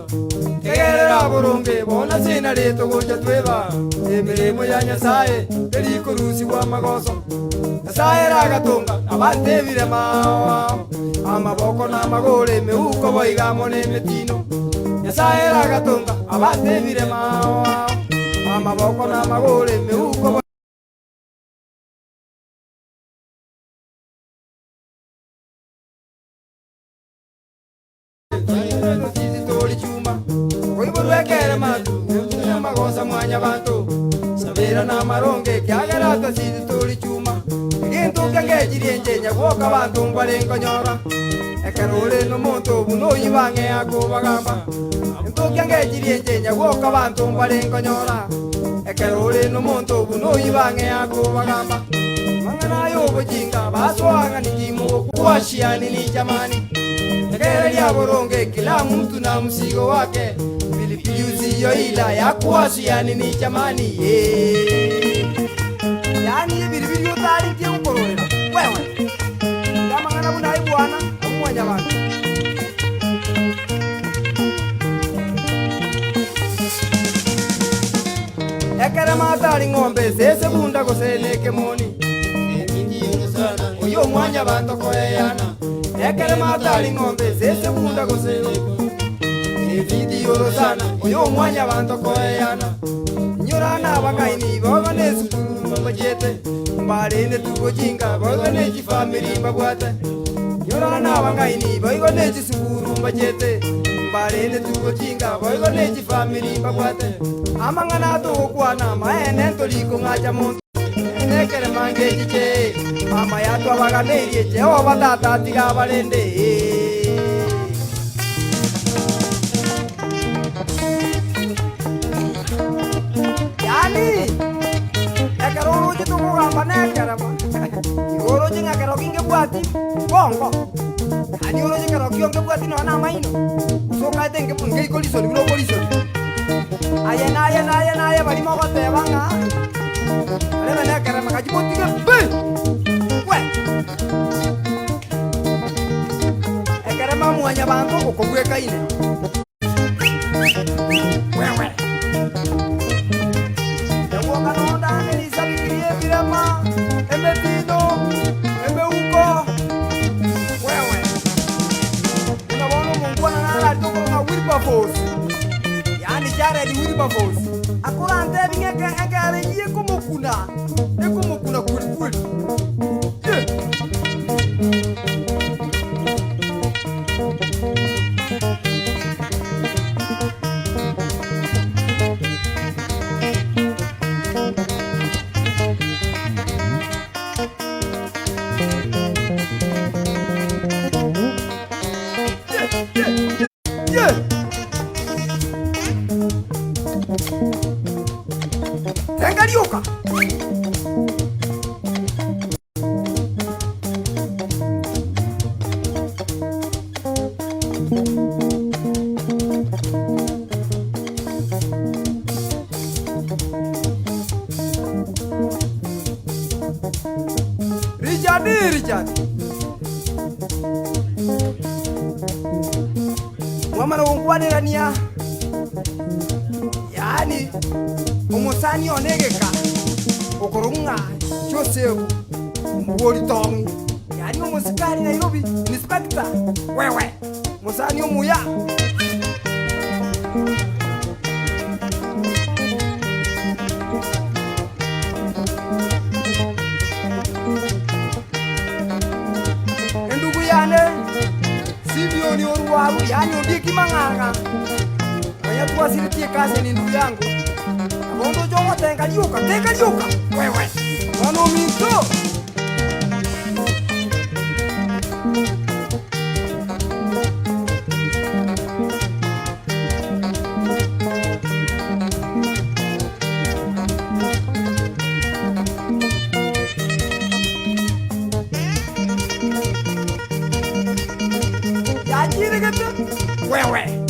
tegerera burunge bona sina leto goja tweba emirimo ya nyasaye eriko rusi wa magoso nyasaye ragatunga abante birema amaboko n'amagore meuko boigamo n'emitino nyasaye ragatunga abante birema amaboko n'amagore meuko magosa mwanya bantu sabira na maronge kyagarata sidi tuli chuma gintu kyangejirie njenya gwoka bantu mbarengo nyora ekarole no muntu buno yibange akubagamba gintu kyangejirie njenya gwoka bantu mbarengo nyora ekarole no muntu buno yibange akubagamba mangana yo bujinga baswanga nikimu kuwashiani ni jamani tekere ya boronge kila mtu na msigo wake pilipili yo ila ya kuwashiani ni jamani yani bilibili utari tie ukororera wewe kama ngana bunai bwana amwanya bantu ekere matari ngombe sese bunda goseneke moni uyo mwanya bantu koyana ekere matari ngombe sese bunda goseneke video sana uyo mwanya bantu koyana nyurana bakaini boga nesukuru bajete mbarene tugojinga boga neji family babwate nyurana bakaini boga neji sukuru bajete mbarene tugojinga boga neji family babwate amangana to kwana maene toliko ngacha muntu nekere mangeji che mama yato abaganerie che obatata tiga balende ekero uji tukugamba nekerema igoro jinga kero kinge bwati bongo ani oro jinga kionge bwati nona maino soka tenge punge ikoliso libro koliso ayena bali mo gote banga ale nekerema kajibotiga be we ekerema muanya bantu kokobweka ine wewe emetido emeuko wewe unaona mungwana nala toko na Wilberforce yani jara di Wilberforce akurante bingeke ekare yikumukuna kweli nomana wonkwanirania yani umusani onegeka ukurunga Joseph Mbori Tongi yani umusikari Nairobi inspector wewe musani umuya endugu yane Simeoni Oruwaru yani Ondieki Mang'ang'a waya tuwasiritie kazi ni ndugu yangu abondo jongo tenga liuka wewe wano minto ya jire gete wewe